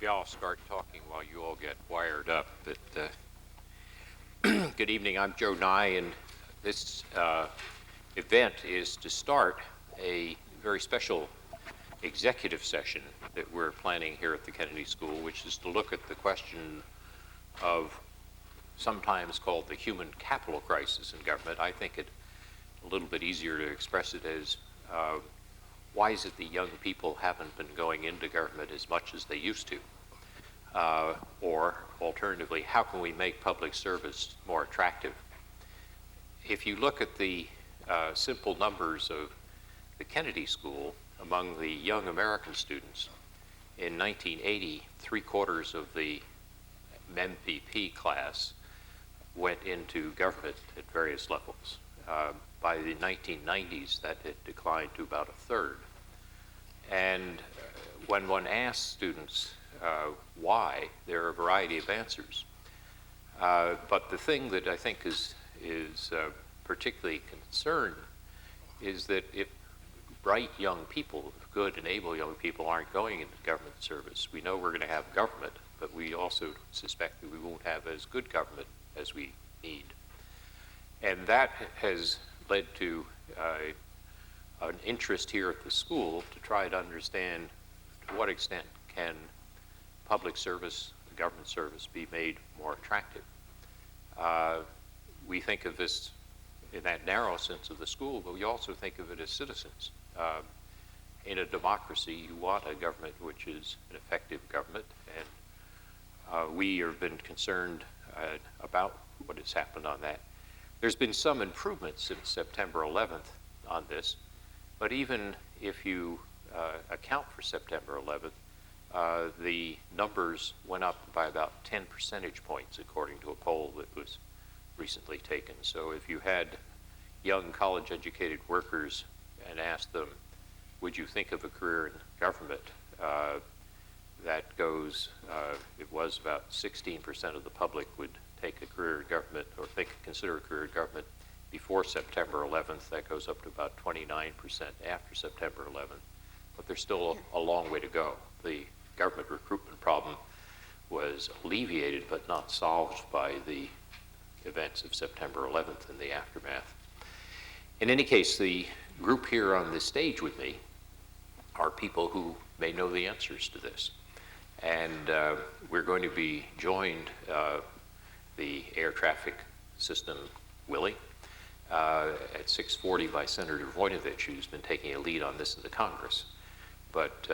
Maybe I'll start talking while you all get wired up. But good evening, I'm Joe Nye, and this event is to start a very special executive session that we're planning here at the Kennedy School, which is to look at the question of sometimes called the human capital crisis in government. I think it a little bit easier to express it as why is it that young people haven't been going into government as much as they used to? Or alternatively, how can we make public service more attractive? If you look at the simple numbers of the Kennedy School among the young American students, in 1980, 3/4 of the MPP class went into government at various levels. By the 1990s, that had declined to about 1/3. And when one asks students why, there are a variety of answers. But the thing that I think is particularly concerned is that if bright young people, good and able young people aren't going into government service, we know we're going to have government, but we also suspect that we won't have as good government as we need. And that has led to an interest here at the school to try to understand to what extent can public service, government service, be made more attractive. We think of this in that narrow sense of the school, but we also think of it as citizens. In a democracy, you want a government which is an effective government, and we have been concerned about what has happened on that. There's been some improvement since September 11th on this, but even if you account for September 11th, the numbers went up by about 10 percentage points according to a poll that was recently taken. So if you had young college-educated workers and asked them, would you think of a career in government, that goes, it was about 16% of the public would take a career in government or consider a career in government before September 11th. That goes up to about 29% after September 11th. But there's still a long way to go. The government recruitment problem was alleviated but not solved by the events of September 11th and the aftermath. In any case, the group here on this stage with me are people who may know the answers to this. And we're going to be joined, the air traffic system, Willie, at 6:40 by Senator Voinovich, who's been taking a lead on this in the Congress. But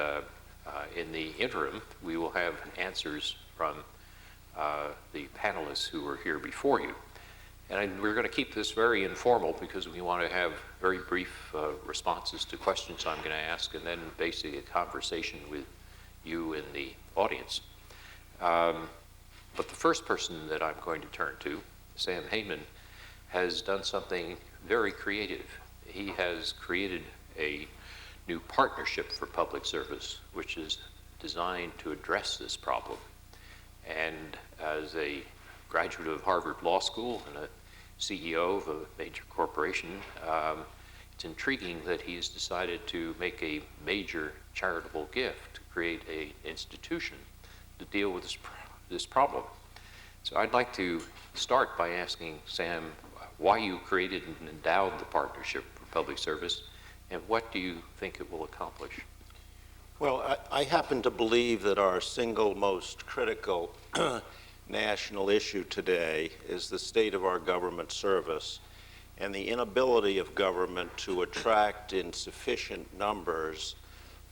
in the interim, we will have answers from the panelists who were here before you. And we're going to keep this very informal because we want to have very brief responses to questions I'm going to ask, and then basically a conversation with you in the audience. But the first person that I'm going to turn to, Sam Heyman, has done something very creative. He has created a new partnership for public service, which is designed to address this problem. And as a graduate of Harvard Law School and a CEO of a major corporation, it's intriguing that he has decided to make a major charitable gift to create an institution to deal with this problem. So I'd like to start by asking Sam why you created and endowed the Partnership for Public Service, and what do you think it will accomplish? Well, I happen to believe that our single most critical national issue today is the state of our government service and the inability of government to attract in sufficient numbers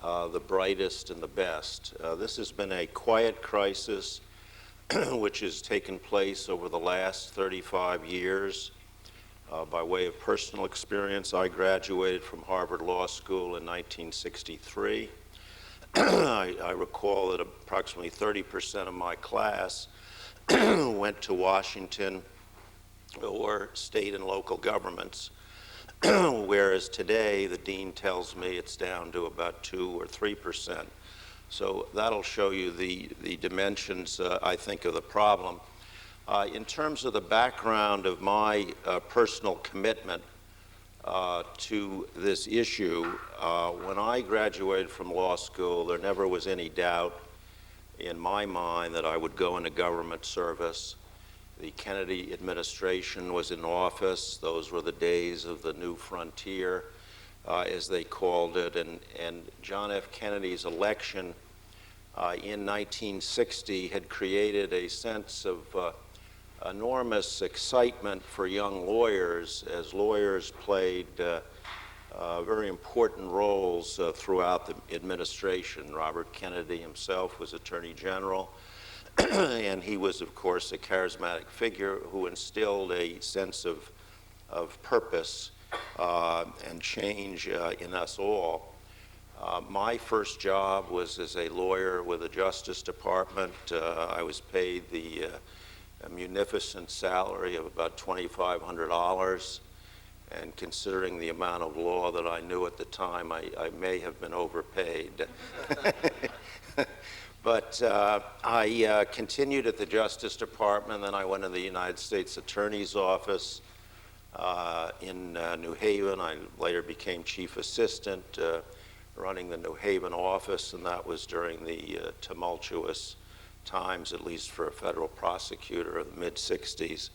the brightest and the best. This has been a quiet crisis which has taken place over the last 35 years. By way of personal experience, I graduated from Harvard Law School in 1963. I recall that approximately 30% of my class went to Washington or state and local governments, whereas today the dean tells me it's down to about 2 or 3%. So that'll show you the dimensions, I think, of the problem. In terms of the background of my personal commitment to this issue, when I graduated from law school, there never was any doubt in my mind that I would go into government service. The Kennedy administration was in office. Those were the days of the new frontier, as they called it. And John F. Kennedy's election in 1960 had created a sense of enormous excitement for young lawyers, as lawyers played very important roles throughout the administration. Robert Kennedy himself was Attorney General, and he was, of course, a charismatic figure who instilled a sense of purpose and change in us all. My first job was as a lawyer with the Justice Department. I was paid the munificent salary of about $2,500, and considering the amount of law that I knew at the time, I may have been overpaid. But I continued at the Justice Department, then I went to the United States Attorney's Office in New Haven. I later became chief assistant running the New Haven office, and that was during the tumultuous times, at least for a federal prosecutor, of the mid-'60s.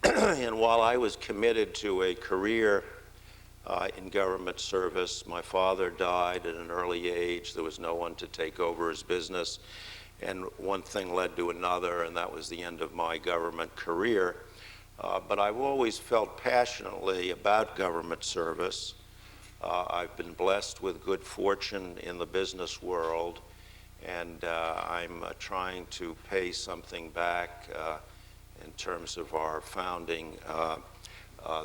And while I was committed to a career in government service, my father died at an early age. There was no one to take over his business, and one thing led to another, and that was the end of my government career. But I've always felt passionately about government service. I've been blessed with good fortune in the business world, and I'm trying to pay something back in terms of our founding,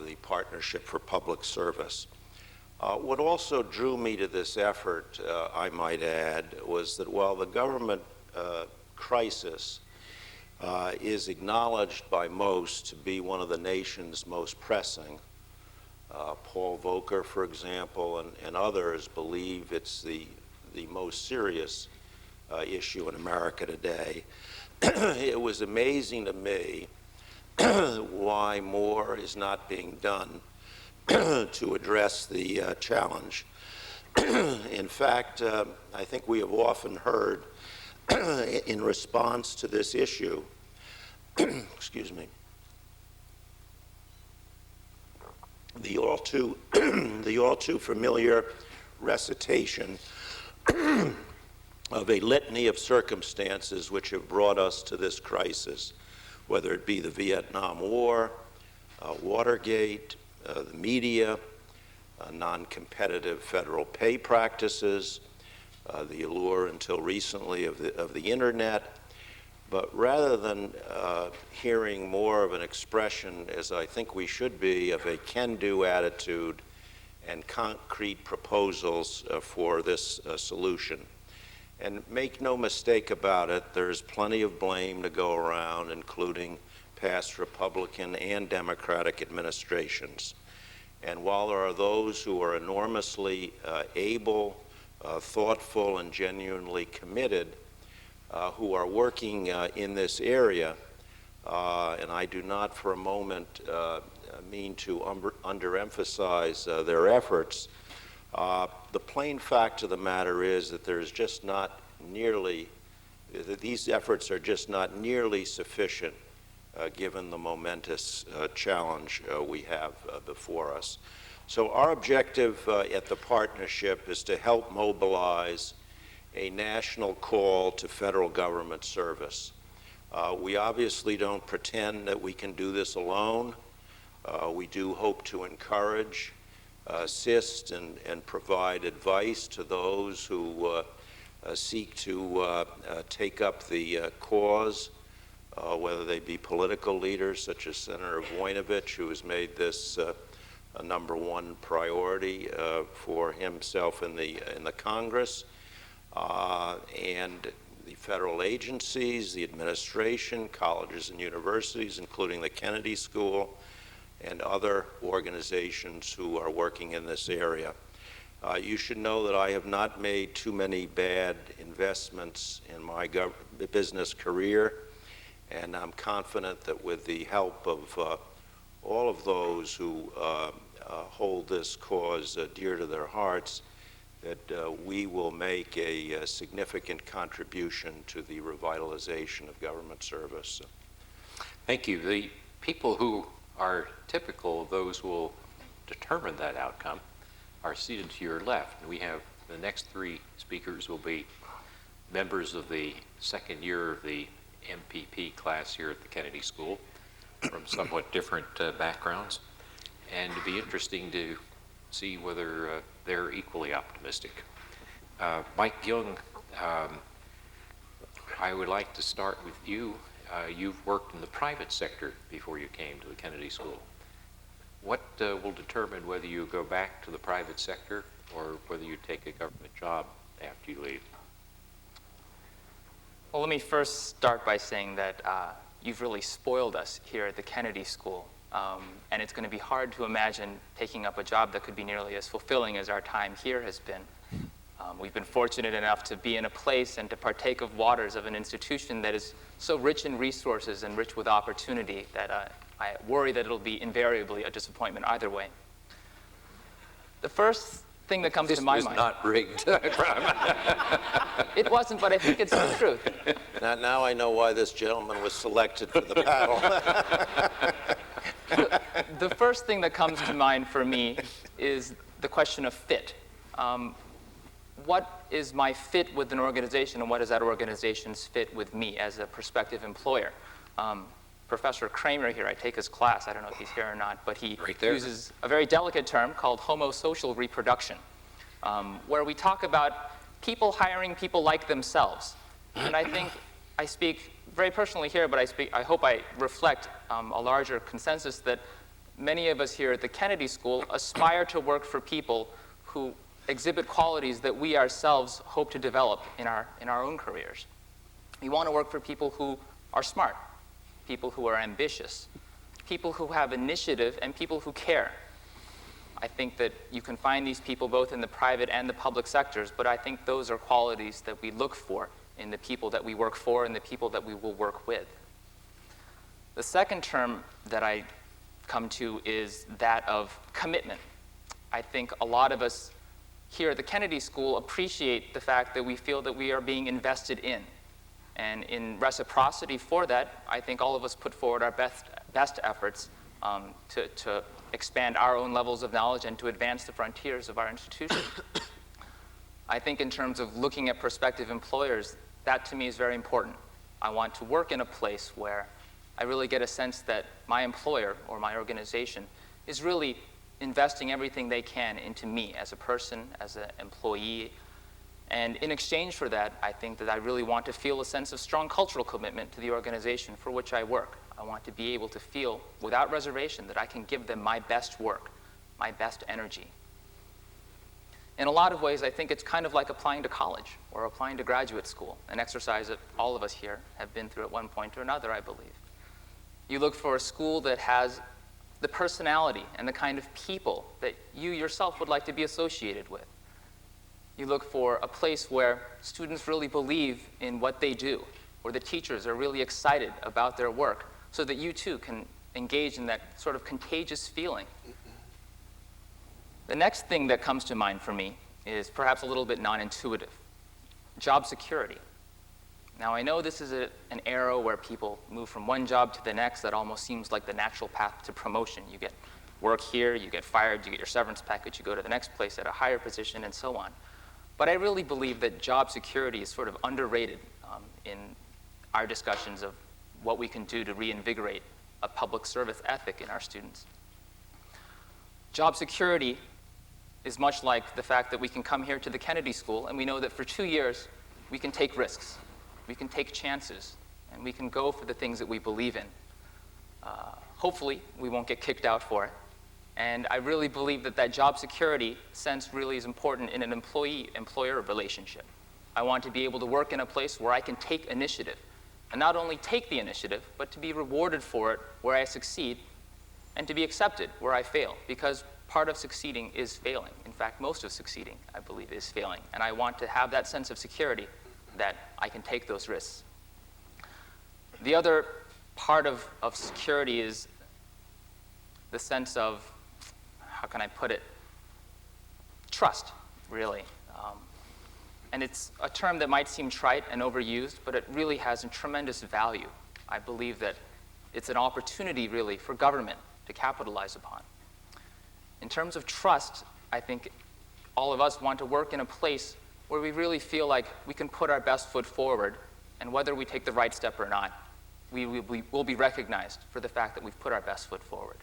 the Partnership for Public Service. What also drew me to this effort, I might add, was that while the government crisis is acknowledged by most to be one of the nation's most pressing, Paul Volcker, for example, and others believe it's the most serious issue in America today. It was amazing to me why more is not being done to address the challenge. In fact, I think we have often heard in response to this issue, excuse me, the all too familiar recitation of a litany of circumstances which have brought us to this crisis, whether it be the Vietnam War, Watergate, the media, non-competitive federal pay practices, the allure until recently of the internet. But rather than hearing more of an expression, as I think we should be, of a can-do attitude and concrete proposals for this solution. And make no mistake about it, there's plenty of blame to go around, including past Republican and Democratic administrations. And while there are those who are enormously able, thoughtful, and genuinely committed who are working in this area, and I do not for a moment mean to underemphasize their efforts, the plain fact of the matter is that there's just not nearly, that these efforts are just not nearly sufficient given the momentous challenge we have before us. So our objective at the partnership is to help mobilize a national call to federal government service. We obviously don't pretend that we can do this alone. We do hope to encourage, assist, and provide advice to those who seek to take up the cause, whether they be political leaders such as Senator Voinovich, who has made this a number one priority for himself in the Congress, and the federal agencies, the administration, colleges and universities, including the Kennedy School, and other organizations who are working in this area. You should know that I have not made too many bad investments in my business career, and I'm confident that with the help of all of those who hold this cause dear to their hearts, that we will make a significant contribution to the revitalization of government service. Thank you. The people who are typical of those who will determine that outcome are seated to your left. And we have the next three speakers will be members of the second year of the MPP class here at the Kennedy School from somewhat different backgrounds. And it'd be interesting to see whether they're equally optimistic. Mike Young, I would like to start with you. You've worked in the private sector before you came to the Kennedy School. What will determine whether you go back to the private sector or whether you take a government job after you leave? Well, let me first start by saying that you've really spoiled us here at the Kennedy School. And it's going to be hard to imagine taking up a job that could be nearly as fulfilling as our time here has been. We've been fortunate enough to be in a place and to partake of waters of an institution that is so rich in resources and rich with opportunity that I worry that it'll be invariably a disappointment either way. The first thing that comes to my mind... This is not rigged. It wasn't, but I think it's the truth. Now I know why this gentleman was selected for the panel. The first thing that comes to mind for me is the question of fit. What is my fit with an organization, and what is that organization's fit with me as a prospective employer? Professor Kramer here, I take his class, I don't know if he's here or not, but he uses a very delicate term called homosocial reproduction, where we talk about people hiring people like themselves. And I think I speak very personally here, but I hope I reflect a larger consensus that many of us here at the Kennedy School aspire to work for people who exhibit qualities that we ourselves hope to develop in our own careers. We want to work for people who are smart, people who are ambitious, people who have initiative, and people who care. I think that you can find these people both in the private and the public sectors, but I think those are qualities that we look for in the people that we work for and the people that we will work with. The second term that I come to is that of commitment. I think a lot of us here at the Kennedy School appreciate the fact that we feel that we are being invested in. And in reciprocity for that, I think all of us put forward our best efforts to expand our own levels of knowledge and to advance the frontiers of our institution. I think in terms of looking at prospective employers, that to me is very important. I want to work in a place where I really get a sense that my employer or my organization is really investing everything they can into me as a person, as an employee. And in exchange for that, I think that I really want to feel a sense of strong cultural commitment to the organization for which I work. I want to be able to feel without reservation that I can give them my best work, my best energy. In a lot of ways, I think it's kind of like applying to college or applying to graduate school, an exercise that all of us here have been through at one point or another, I believe. You look for a school that has the personality and the kind of people that you yourself would like to be associated with. You look for a place where students really believe in what they do, where the teachers are really excited about their work, so that you too can engage in that sort of contagious feeling. The next thing that comes to mind for me is perhaps a little bit non-intuitive: job security. Now, I know this is an era where people move from one job to the next. That almost seems like the natural path to promotion. You get work here, you get fired, you get your severance package, you go to the next place at a higher position, and so on. But I really believe that job security is sort of underrated in our discussions of what we can do to reinvigorate a public service ethic in our students. Job security is much like the fact that we can come here to the Kennedy School and we know that for 2 years we can take risks, we can take chances, and we can go for the things that we believe in. Hopefully, we won't get kicked out for it. And I really believe that that job security sense really is important in an employee-employer relationship. I want to be able to work in a place where I can take initiative, and not only take the initiative, but to be rewarded for it where I succeed, and to be accepted where I fail, because part of succeeding is failing. In fact, most of succeeding, I believe, is failing. And I want to have that sense of security that I can take those risks. The other part of security is the sense of, how can I put it, trust, really. And it's a term that might seem trite and overused, but it really has a tremendous value. I believe that it's an opportunity, really, for government to capitalize upon. In terms of trust, I think all of us want to work in a place where we really feel like we can put our best foot forward, and whether we take the right step or not, we will be recognized for the fact that we've put our best foot forward.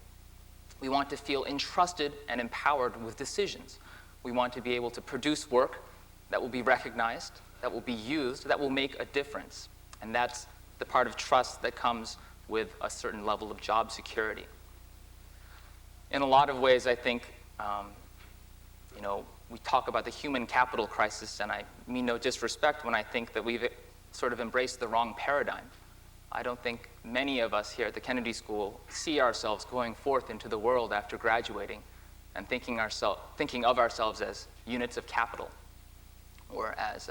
We want to feel entrusted and empowered with decisions. We want to be able to produce work that will be recognized, that will be used, that will make a difference. And that's the part of trust that comes with a certain level of job security. In a lot of ways, I think, we talk about the human capital crisis, and I mean no disrespect when I think that we've sort of embraced the wrong paradigm. I don't think many of us here at the Kennedy School see ourselves going forth into the world after graduating and thinking of ourselves as units of capital or as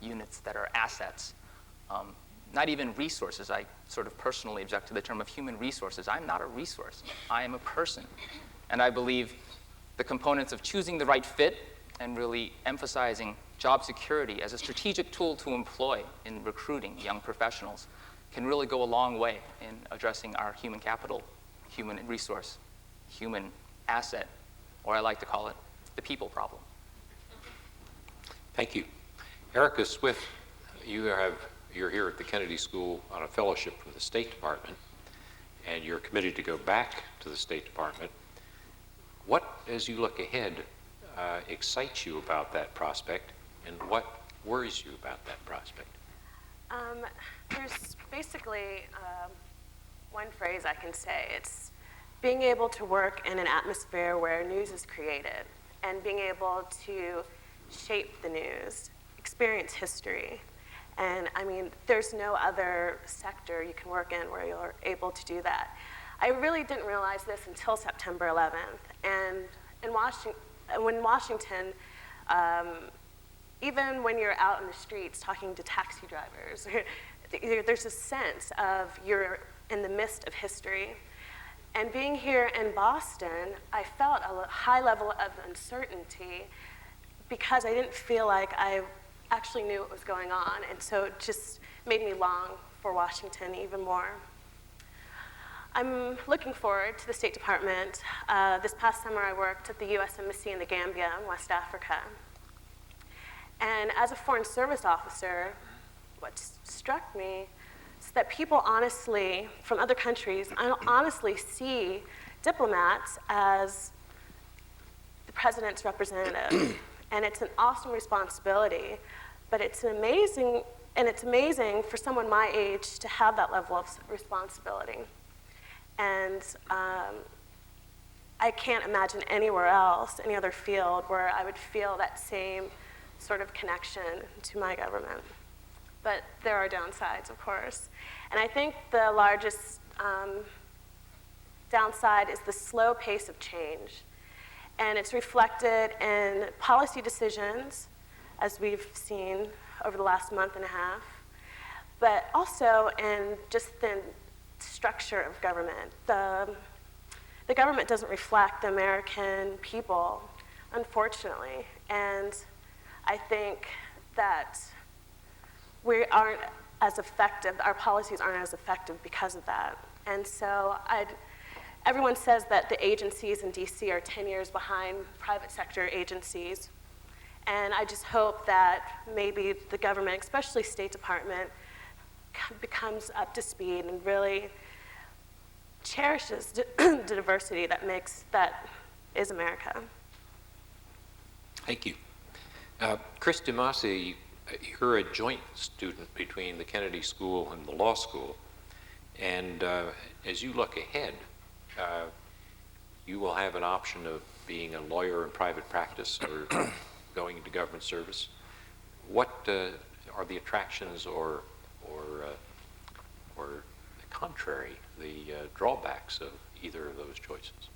units that are assets. Not even resources. I sort of personally object to the term of human resources. I'm not a resource. I am a person. And I believe the components of choosing the right fit and really emphasizing job security as a strategic tool to employ in recruiting young professionals can really go a long way in addressing our human capital, human resource, human asset, or I like to call it the people problem. Thank you. Erica Swift, you're here at the Kennedy School on a fellowship from the State Department, and you're committed to go back to the State Department. What, as you look ahead, excites you about that prospect, and what worries you about that prospect? There's basically one phrase I can say. It's being able to work in an atmosphere where news is created and being able to shape the news, experience history. And I mean, there's no other sector you can work in where you're able to do that. I really didn't realize this until September 11th. And when Washington, even when you're out in the streets talking to taxi drivers, there's a sense of you're in the midst of history. And being here in Boston, I felt a high level of uncertainty because I didn't feel like I actually knew what was going on. And so it just made me long for Washington even more. I'm looking forward to the State Department. This past summer, I worked at the U.S. Embassy in the Gambia in West Africa. And as a Foreign Service officer, what struck me is that people honestly, from other countries, honestly see diplomats as the president's representative. And it's an awesome responsibility, but it's amazing for someone my age to have that level of responsibility. And I can't imagine anywhere else, any other field, where I would feel that same sort of connection to my government. But there are downsides, of course. And I think the largest downside is the slow pace of change. And it's reflected in policy decisions, as we've seen over the last month and a half, but also in just the structure of government. The government doesn't reflect the American people, unfortunately. And I think that we aren't as effective, our policies aren't as effective because of that. And so everyone says that the agencies in DC are 10 years behind private sector agencies. And I just hope that maybe the government, especially State Department, becomes up to speed and really cherishes the diversity that is America. Thank you. Chris DeMasi, you're a joint student between the Kennedy School and the law school. And as you look ahead, you will have an option of being a lawyer in private practice or going into government service. What are the attractions or the contrary, the drawbacks of either of those choices?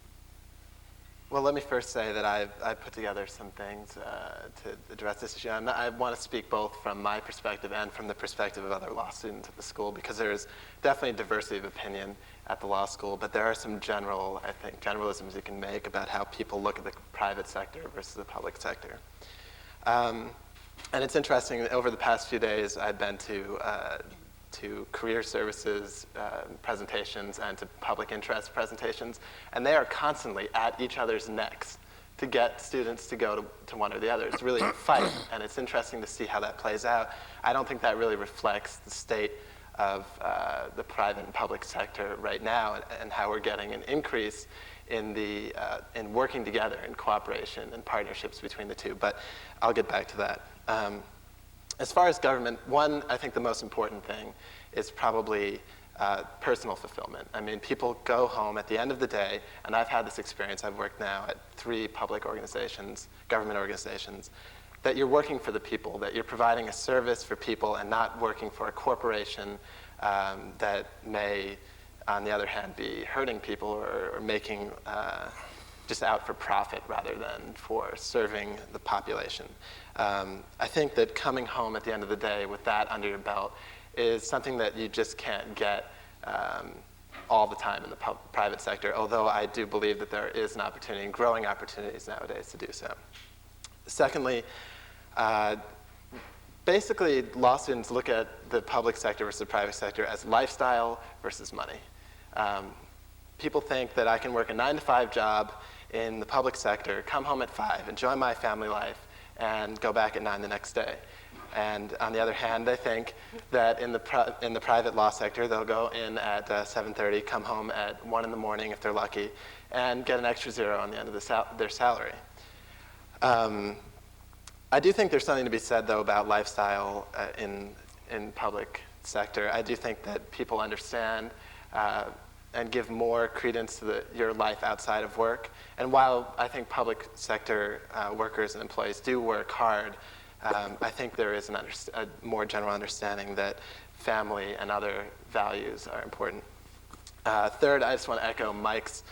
Well, let me first say that I put together some things to address this issue. I want to speak both from my perspective and from the perspective of other law students at the school, because there's definitely a diversity of opinion at the law school, but there are some generalisms you can make about how people look at the private sector versus the public sector. And it's interesting, over the past few days, I've been to career services presentations and to public interest presentations, and they are constantly at each other's necks to get students to go to one or the other. It's really a fight, and it's interesting to see how that plays out. I don't think that really reflects the state of the private and public sector right now, and how we're getting an increase in working together, in cooperation and partnerships between the two. But I'll get back to that. As far as government, I think the most important thing is probably personal fulfillment. I mean, people go home at the end of the day, and I've had this experience. I've worked now at 3 public organizations, government organizations, that you're working for the people, that you're providing a service for people and not working for a corporation that may, on the other hand, be hurting people or making just out for profit rather than for serving the population. I think that coming home at the end of the day with that under your belt is something that you just can't get all the time in the private sector, although I do believe that there is an opportunity and growing opportunities nowadays to do so. Secondly, basically law students look at the public sector versus the private sector as lifestyle versus money. People think that I can work a 9-to-5 job in the public sector, come home at 5, enjoy my family life, and go back at 9 the next day. And on the other hand, they think that in the private law sector, they'll go in at 7:30, come home at 1 in the morning if they're lucky, and get an extra 0 on the end of their salary. I do think there's something to be said, though, about lifestyle in public sector. I do think that people understand and give more credence to your life outside of work. And while I think public sector workers and employees do work hard, I think there is a more general understanding that family and other values are important. Third, I just want to echo Mike's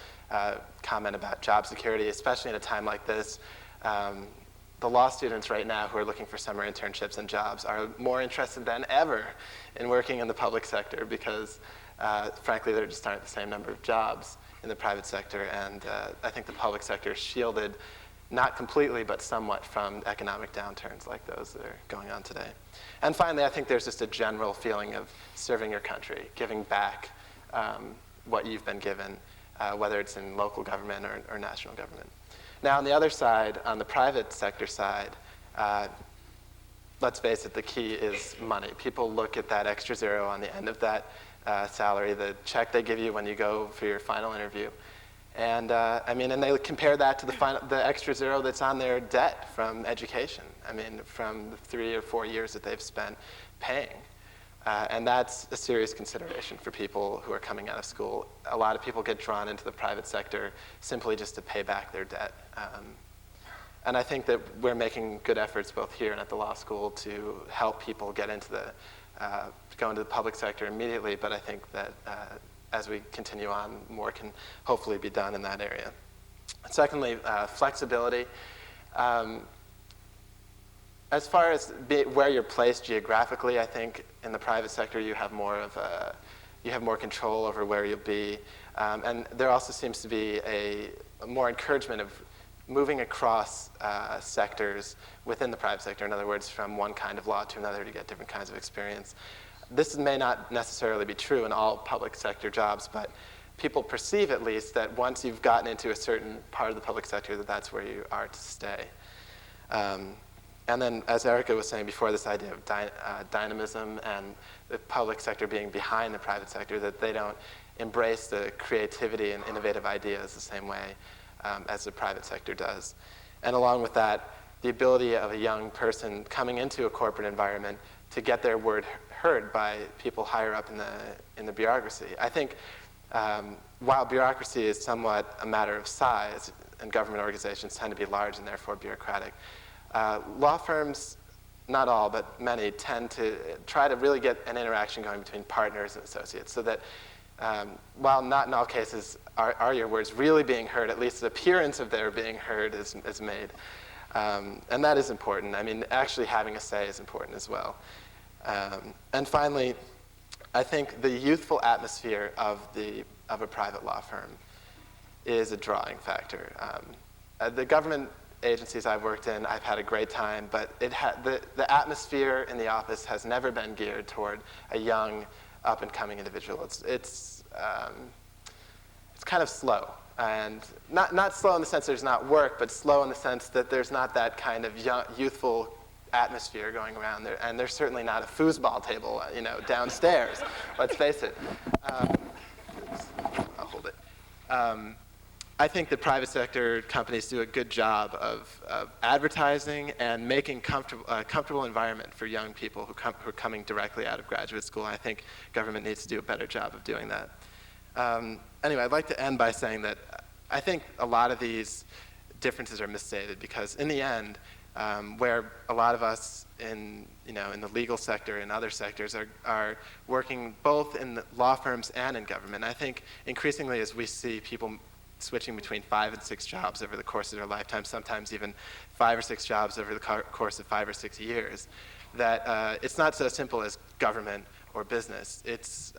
comment about job security, especially in a time like this. The law students right now who are looking for summer internships and jobs are more interested than ever in working in the public sector because, frankly, there just aren't the same number of jobs in the private sector, and I think the public sector is shielded, not completely, but somewhat from economic downturns like those that are going on today. And finally, I think there's just a general feeling of serving your country, giving back what you've been given, whether it's in local government or national government. Now, on the other side, on the private sector side, let's face it, the key is money. People look at that extra 0 on the end of that salary, the check they give you when you go for your final interview. And and they compare that to the extra 0 that's on their debt from education. I mean, from the 3 or 4 years that they've spent paying. And that's a serious consideration for people who are coming out of school. A lot of people get drawn into the private sector simply just to pay back their debt. And I think that we're making good efforts both here and at the law school to help people get into go into the public sector immediately, but I think that as we continue on, more can hopefully be done in that area. Secondly, flexibility. As far as where you're placed geographically, I think in the private sector you have more control over where you'll be, and there also seems to be a more encouragement of moving across sectors within the private sector. In other words, from one kind of law to another to get different kinds of experience. This may not necessarily be true in all public sector jobs, but people perceive at least that once you've gotten into a certain part of the public sector, that's where you are to stay. And then, as Erica was saying before, this idea of dynamism and the public sector being behind the private sector, that they don't embrace the creativity and innovative ideas the same way as the private sector does. And along with that, the ability of a young person coming into a corporate environment to get their word heard by people higher up in the bureaucracy. I think while bureaucracy is somewhat a matter of size, and government organizations tend to be large and therefore bureaucratic, law firms, not all, but many, tend to try to really get an interaction going between partners and associates so that while not in all cases are your words really being heard, at least the appearance of their being heard is made. And that is important. I mean, actually having a say is important as well. And finally, I think the youthful atmosphere of a private law firm is a drawing factor. The government agencies I've worked in, I've had a great time, but the atmosphere in the office has never been geared toward a young, up-and-coming individual. It's kind of slow, and not slow in the sense there's not work, but slow in the sense that there's not that kind of youthful atmosphere going around there, and there's certainly not a foosball table, downstairs. Let's face it. I'll hold it. I think the private sector companies do a good job of advertising and making a comfortable environment for young people who are coming directly out of graduate school. I think government needs to do a better job of doing that. Anyway, I'd like to end by saying that I think a lot of these differences are misstated, because in the end, where a lot of us in the legal sector and other sectors are working both in the law firms and in government. I think increasingly as we see people switching between 5 and 6 jobs over the course of their lifetime, sometimes even 5 or 6 jobs over the course of 5 or 6 years, that it's not so simple as government or business. It's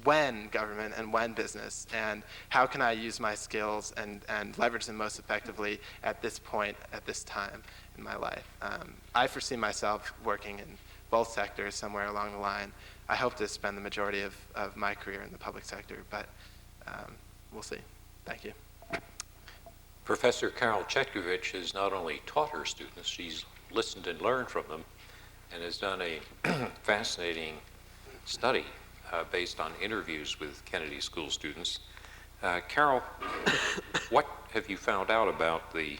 when government and when business, and how can I use my skills and leverage them most effectively at this point, at this time in my life. I foresee myself working in both sectors somewhere along the line. I hope to spend the majority of my career in the public sector, but we'll see. Thank you. Professor Carol Chetkovich has not only taught her students, she's listened and learned from them, and has done a fascinating study based on interviews with Kennedy School students. Carol, what have you found out about the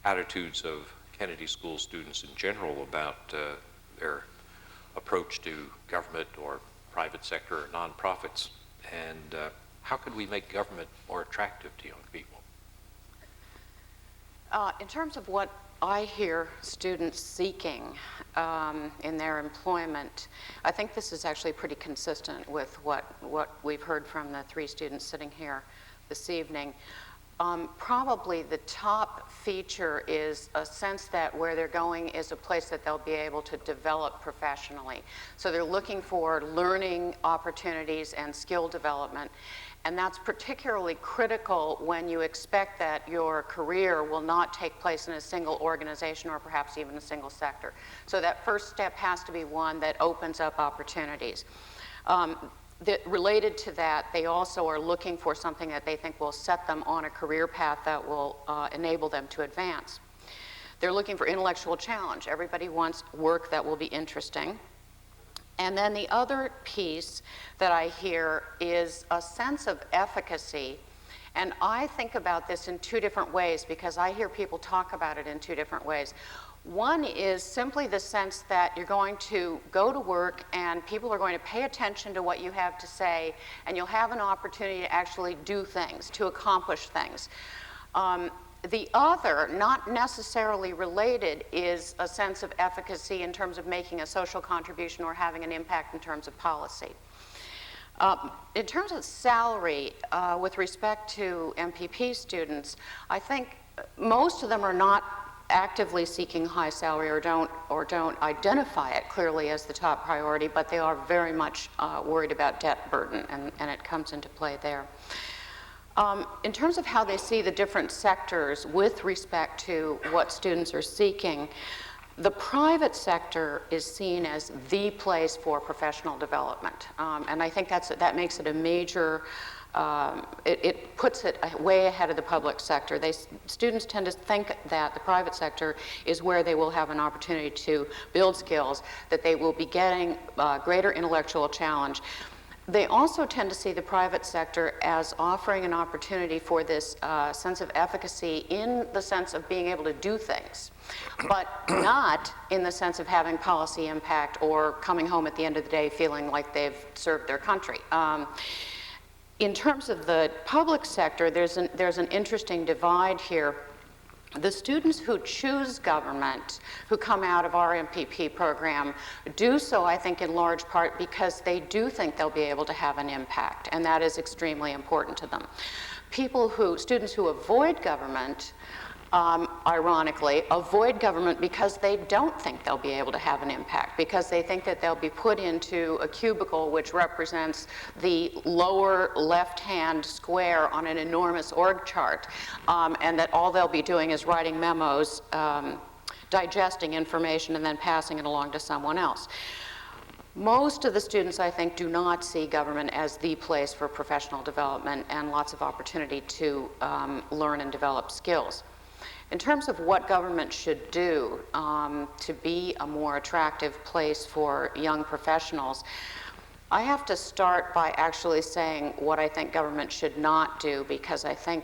attitudes of Kennedy School students in general about their approach to government or private sector or nonprofits? And how could we make government more attractive to young people? In terms of what I hear students seeking in their employment, I think this is actually pretty consistent with what we've heard from the 3 students sitting here this evening. Probably the top feature is a sense that where they're going is a place that they'll be able to develop professionally. So they're looking for learning opportunities and skill development. And that's particularly critical when you expect that your career will not take place in a single organization or perhaps even a single sector. So that first step has to be one that opens up opportunities. Related to that, they also are looking for something that they think will set them on a career path that will enable them to advance. They're looking for intellectual challenge. Everybody wants work that will be interesting. And then the other piece that I hear is a sense of efficacy. And I think about this in 2 different ways, because I hear people talk about it in 2 different ways. One is simply the sense that you're going to go to work and people are going to pay attention to what you have to say, and you'll have an opportunity to actually do things, to accomplish things. The other, not necessarily related, is a sense of efficacy in terms of making a social contribution or having an impact in terms of policy. In terms of salary, with respect to MPP students, I think most of them are not actively seeking high salary or don't identify it clearly as the top priority, but they are very much worried about debt burden, and it comes into play there. In terms of how they see the different sectors with respect to what students are seeking, the private sector is seen as the place for professional development. And I think that makes it a major, it puts it way ahead of the public sector. Students tend to think that the private sector is where they will have an opportunity to build skills, that they will be getting greater intellectual challenge. They also tend to see the private sector as offering an opportunity for this sense of efficacy in the sense of being able to do things, but not in the sense of having policy impact or coming home at the end of the day feeling like they've served their country. In terms of the public sector, there's an interesting divide here. The students who choose government, who come out of our MPP program, do so, I think, in large part because they do think they'll be able to have an impact, and that is extremely important to them. Students who avoid government ironically, avoid government because they don't think they'll be able to have an impact, because they think that they'll be put into a cubicle which represents the lower left-hand square on an enormous org chart, and that all they'll be doing is writing memos, digesting information, and then passing it along to someone else. Most of the students, I think, do not see government as the place for professional development and lots of opportunity to learn and develop skills. In terms of what government should do to be a more attractive place for young professionals, I have to start by actually saying what I think government should not do, because I think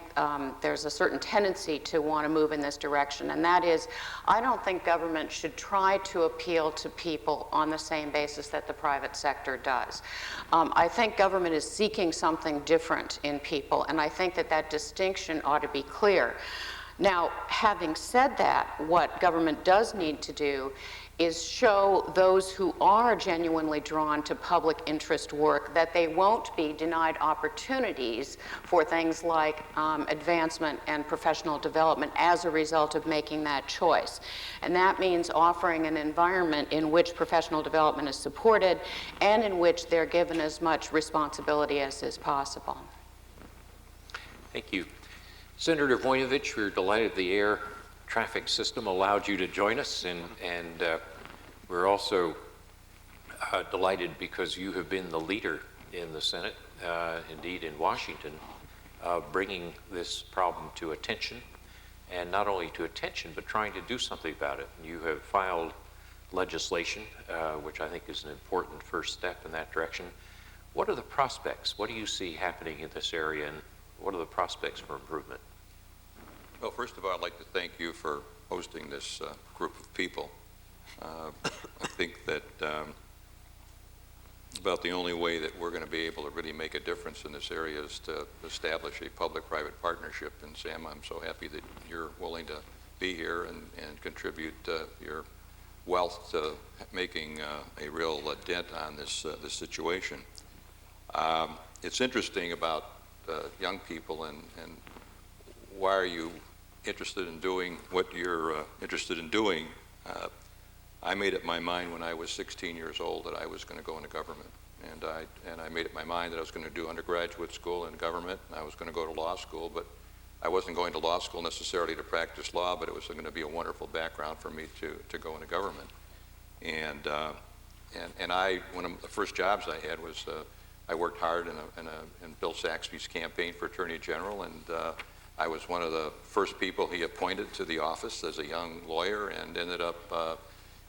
there's a certain tendency to want to move in this direction, and that is, I don't think government should try to appeal to people on the same basis that the private sector does. I think government is seeking something different in people, and I think that that distinction ought to be clear. Now, having said that, what government does need to do is show those who are genuinely drawn to public interest work that they won't be denied opportunities for things like advancement and professional development as a result of making that choice. And that means offering an environment in which professional development is supported and in which they're given as much responsibility as is possible. Thank you. Senator Voinovich, we're delighted the air traffic system allowed you to join us, and we're also delighted because you have been the leader in the Senate, indeed in Washington, bringing this problem to attention, and not only to attention, but trying to do something about it. You have filed legislation, which I think is an important first step in that direction. What are the prospects? What do you see happening in this area, and what are the prospects for improvement? Well, first of all, I'd like to thank you for hosting this group of people. I think that about the only way that we're going to be able to really make a difference in this area is to establish a public-private partnership. And Sam, I'm so happy that you're willing to be here and contribute your wealth to making a real dent on this situation. It's interesting about young people and why are you interested in doing what you're interested in doing. I made up my mind when I was 16 years old that I was going to go into government, and I made up my mind that I was going to do undergraduate school in government, and I was going to go to law school, but I wasn't going to law school necessarily to practice law, but it was going to be a wonderful background for me to go into government. And one of the first jobs I had was I worked hard in Bill Saxby's campaign for Attorney General, and I was one of the first people he appointed to the office as a young lawyer, and ended up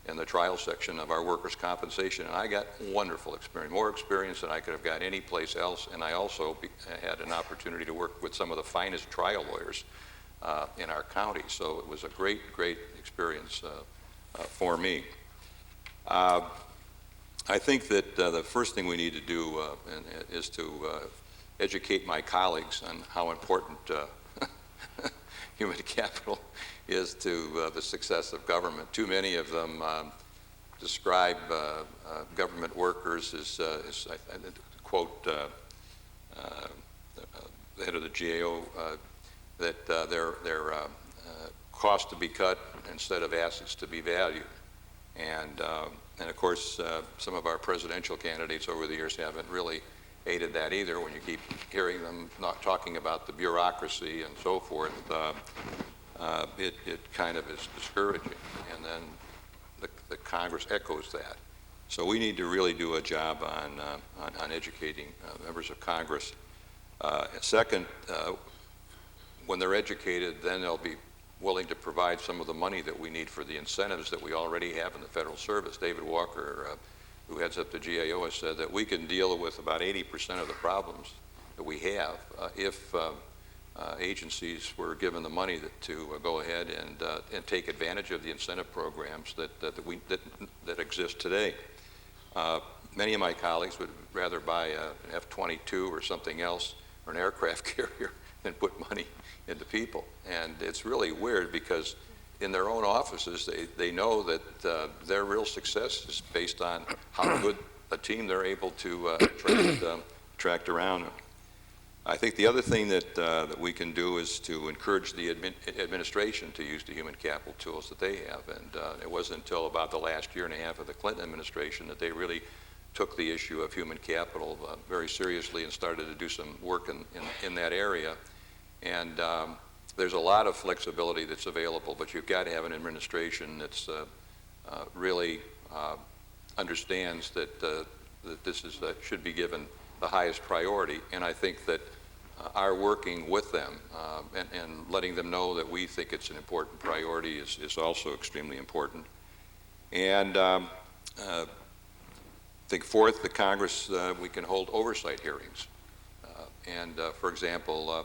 in the trial section of our workers' compensation. And I got wonderful experience, more experience than I could have got any place else. And I also had an opportunity to work with some of the finest trial lawyers in our county. So it was a great, great experience for me. I think that the first thing we need to do is to educate my colleagues on how important human capital is to the success of government. Too many of them describe government workers as quote the head of the GAO, that their cost to be cut instead of assets to be valued. And of course, some of our presidential candidates over the years haven't really aided that either. When you keep hearing them not talking about the bureaucracy and so forth, it kind of is discouraging. And then the Congress echoes that. So we need to really do a job on educating members of Congress. Second, when they're educated, then they'll be willing to provide some of the money that we need for the incentives that we already have in the federal service. David Walker, who heads up the GAO, has said that we can deal with about 80% of the problems that we have if agencies were given the money to go ahead and take advantage of the incentive programs that exist today. Many of my colleagues would rather buy an F-22 or something else, or an aircraft carrier, than put money into people. And it's really weird because in their own offices, they know that their real success is based on how good a team they're able to attract around them. I think the other thing that we can do is to encourage the administration to use the human capital tools that they have. And it wasn't until about the last year and a half of the Clinton administration that they really took the issue of human capital very seriously and started to do some work in that area. And there's a lot of flexibility that's available, but you've got to have an administration that's really understands that this is should be given the highest priority. And I think that our working with them and letting them know that we think it's an important priority is also extremely important. And I think fourth, the Congress, we can hold oversight hearings. For example,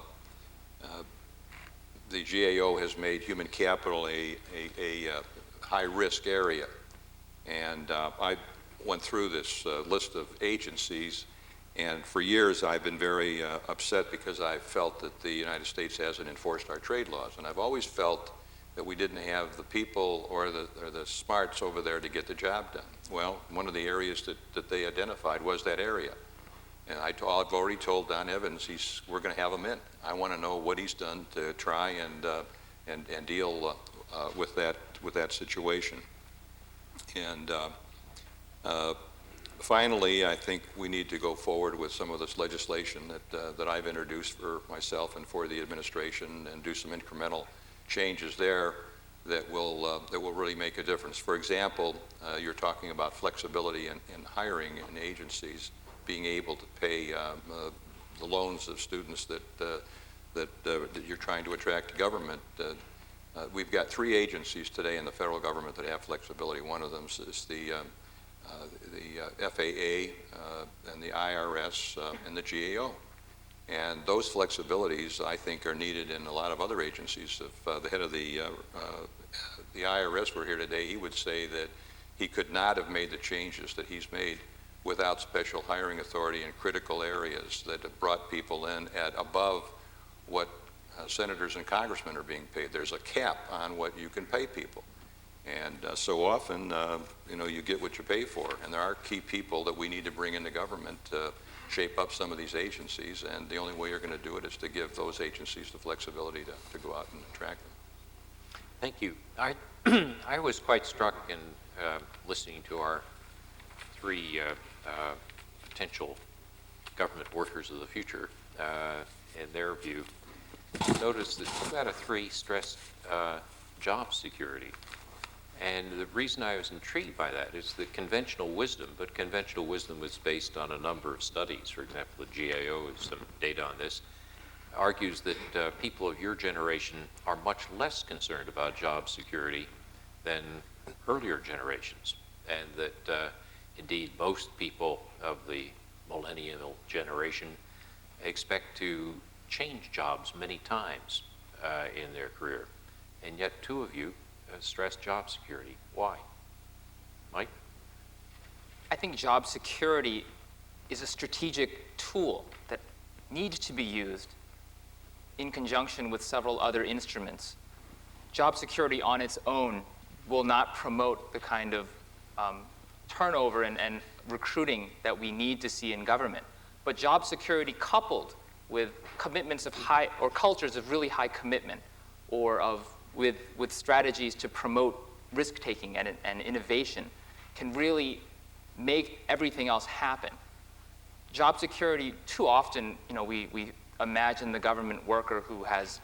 the GAO has made human capital a high-risk area. And I went through this list of agencies, and for years I've been very upset because I felt that the United States hasn't enforced our trade laws. And I've always felt that we didn't have the people or the smarts over there to get the job done. Well, one of the areas that they identified was that area. And I've already told Don Evans we're going to have him in. I want to know what he's done to try and deal with that situation. And finally, I think we need to go forward with some of this legislation that I've introduced for myself and for the administration, and do some incremental changes there that will really make a difference. For example, you're talking about flexibility in hiring in agencies, being able to pay the loans of students that you're trying to attract to government. We've got 3 agencies today in the federal government that have flexibility. One of them is the FAA and the IRS and the GAO. And those flexibilities, I think, are needed in a lot of other agencies. If the head of the IRS were here today, he would say that he could not have made the changes that he's made without special hiring authority in critical areas that have brought people in at above what senators and congressmen are being paid. There's a cap on what you can pay people. And so often, you get what you pay for. And there are key people that we need to bring into government to shape up some of these agencies. And the only way you're going to do it is to give those agencies the flexibility to go out and attract them. Thank you. I was quite struck in listening to our 3 potential government workers of the future and their view. Notice that 2 out of 3 stressed job security. And the reason I was intrigued by that is the conventional wisdom, but conventional wisdom was based on a number of studies. For example, the GAO has some data on this, argues that people of your generation are much less concerned about job security than earlier generations, and that indeed most people of the millennial generation expect to change jobs many times in their career. And yet 2 of you stress job security. Why? Mike? I think job security is a strategic tool that needs to be used in conjunction with several other instruments. Job security on its own will not promote the kind of turnover and recruiting that we need to see in government. But job security coupled with commitments of high, or cultures of really high commitment, or with strategies to promote risk-taking and innovation, can really make everything else happen. Job security, too often, we imagine the government worker who has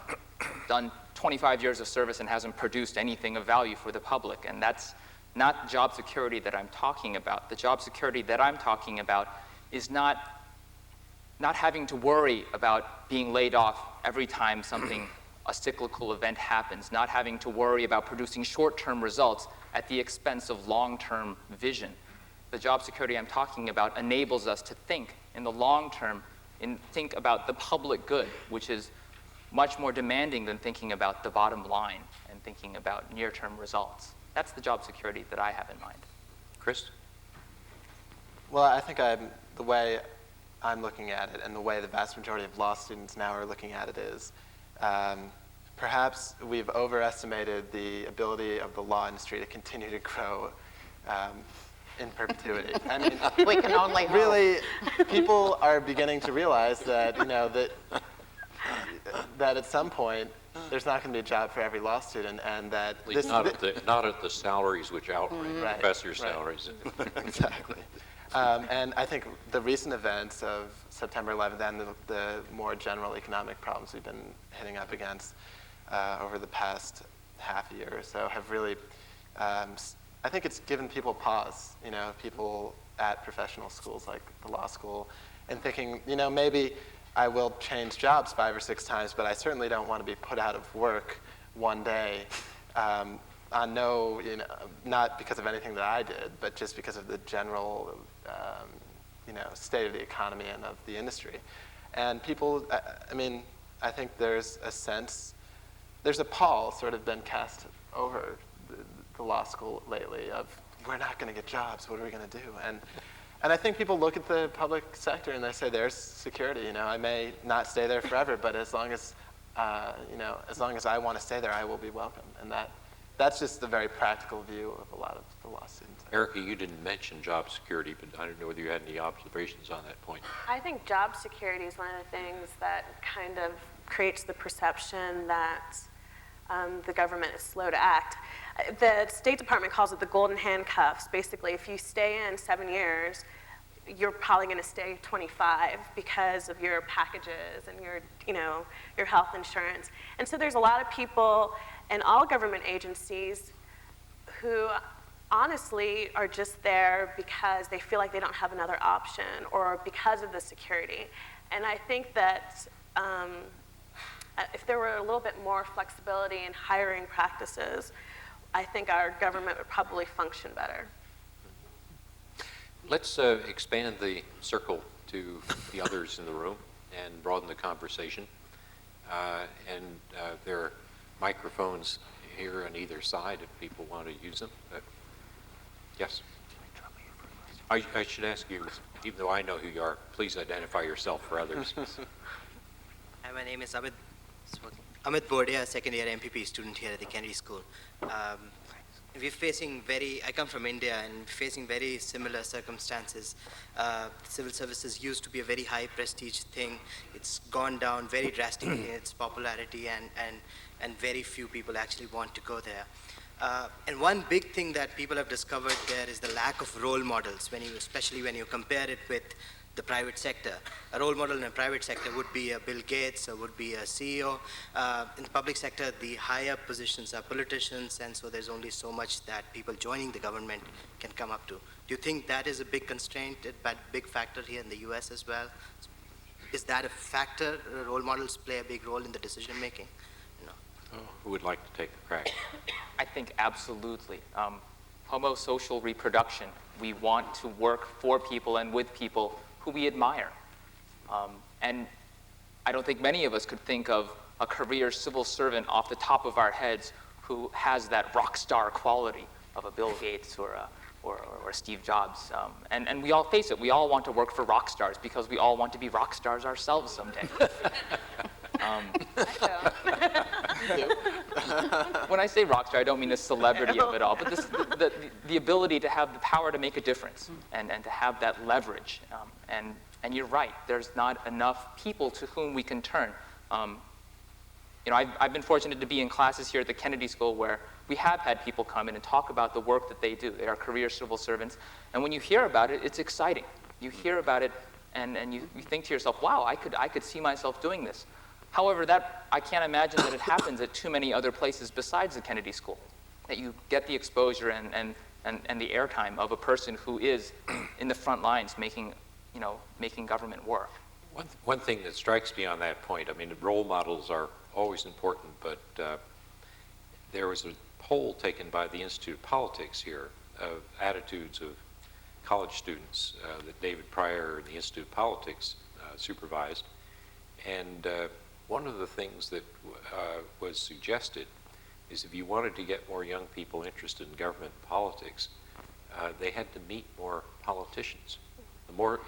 done 25 years of service and hasn't produced anything of value for the public, and that's not job security that I'm talking about. The job security that I'm talking about is not having to worry about being laid off every time a cyclical event happens, not having to worry about producing short-term results at the expense of long-term vision. The job security I'm talking about enables us to think in the long term and think about the public good, which is much more demanding than thinking about the bottom line and thinking about near-term results. That's the job security that I have in mind. Chris? Well, I think the way I'm looking at it and the way the vast majority of law students now are looking at it is perhaps we've overestimated the ability of the law industry to continue to grow in perpetuity. I mean, We can only hope. really, people are beginning to realize that, that at some point, there's not going to be a job for every law student, and that At least not at the salaries which outrank Right, professors' right. salaries. Exactly. And I think the recent events of September 11th and the more general economic problems we've been hitting up against over the past half year or so have really, I think it's given people pause, people at professional schools like the law school, and thinking, maybe I will change jobs 5 or 6 times, but I certainly don't want to be put out of work one day on not because of anything that I did, but just because of the general, state of the economy and of the industry. And people, I think there's a pall sort of been cast over the law school lately of, we're not going to get jobs, what are we going to do? And I think people look at the public sector and they say, there's security, I may not stay there forever, but as long as I want to stay there, I will be welcome. And that's just the very practical view of a lot of the law students. Erica, you didn't mention job security, but I don't know whether you had any observations on that point. I think job security is one of the things that kind of creates the perception that the government is slow to act. The State Department calls it the golden handcuffs. Basically, if you stay in 7 years, you're probably going to stay 25 because of your packages and your health insurance. And so there's a lot of people in all government agencies who honestly are just there because they feel like they don't have another option or because of the security. And I think that if there were a little bit more flexibility in hiring practices, I think our government would probably function better. Let's expand the circle to the others in the room and broaden the conversation. There are microphones here on either side if people want to use them. Yes? I should ask you, even though I know who you are, please identify yourself for others. Hi, my name is Amit Bordia, second year MPP student here at the Kennedy School. I come from India and facing very similar circumstances. Civil services used to be a very high prestige thing. It's gone down very drastically in its popularity and very few people actually want to go there. And one big thing that people have discovered there is the lack of role models, especially when you compare it with the private sector. A role model in the private sector would be a Bill Gates or would be a CEO. In the public sector, the higher positions are politicians, and so there's only so much that people joining the government can come up to. Do you think that is a big constraint, a big factor here in the US as well? Is that a factor? Role models play a big role in the decision making? Who would like to take the crack? I think absolutely. Homosocial reproduction. We want to work for people and with people who we admire. And I don't think many of us could think of a career civil servant off the top of our heads who has that rock star quality of a Bill Gates or Steve Jobs. And we all face it. We all want to work for rock stars because we all want to be rock stars ourselves someday. When I say rock star, I don't mean the celebrity of it all, but the ability to have the power to make a difference and to have that leverage. And you're right, there's not enough people to whom we can turn. I've been fortunate to be in classes here at the Kennedy School where we have had people come in and talk about the work that they do. They are career civil servants. And when you hear about it, it's exciting. You hear about it and you think to yourself, wow, I could see myself doing this. However, I can't imagine that it happens at too many other places besides the Kennedy School, that you get the exposure and the airtime of a person who is in the front lines making government work. One thing that strikes me on that point, role models are always important, but there was a poll taken by the Institute of Politics here of attitudes of college students that David Pryor and the Institute of Politics supervised. And one of the things that was suggested is if you wanted to get more young people interested in government and politics, they had to meet more politicians.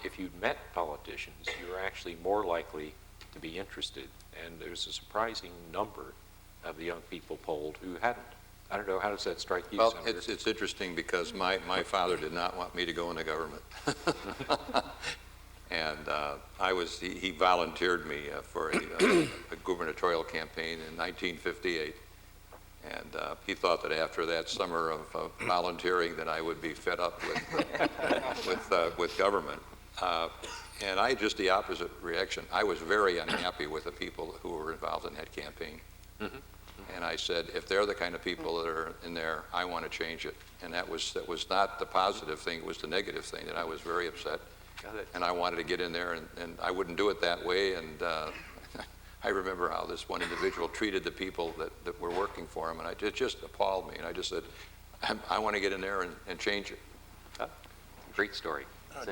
If you met politicians, you were actually more likely to be interested. And there's a surprising number of the young people polled who hadn't. I don't know, how does that strike you, Well, Senator? it's interesting because my father did not want me to go into government. And he volunteered me for a gubernatorial campaign in 1958. And he thought that after that summer of volunteering that I would be fed up with government. And I had just the opposite reaction. I was very unhappy with the people who were involved in that campaign. Mm-hmm. And I said, if they're the kind of people that are in there, I want to change it. And that was not the positive thing, it was the negative thing, that I was very upset. Got it. And I wanted to get in there, and I wouldn't do it that way. And I remember how this one individual treated the people that were working for him, and it just appalled me. And I just said, I want to get in there and change it. Great story.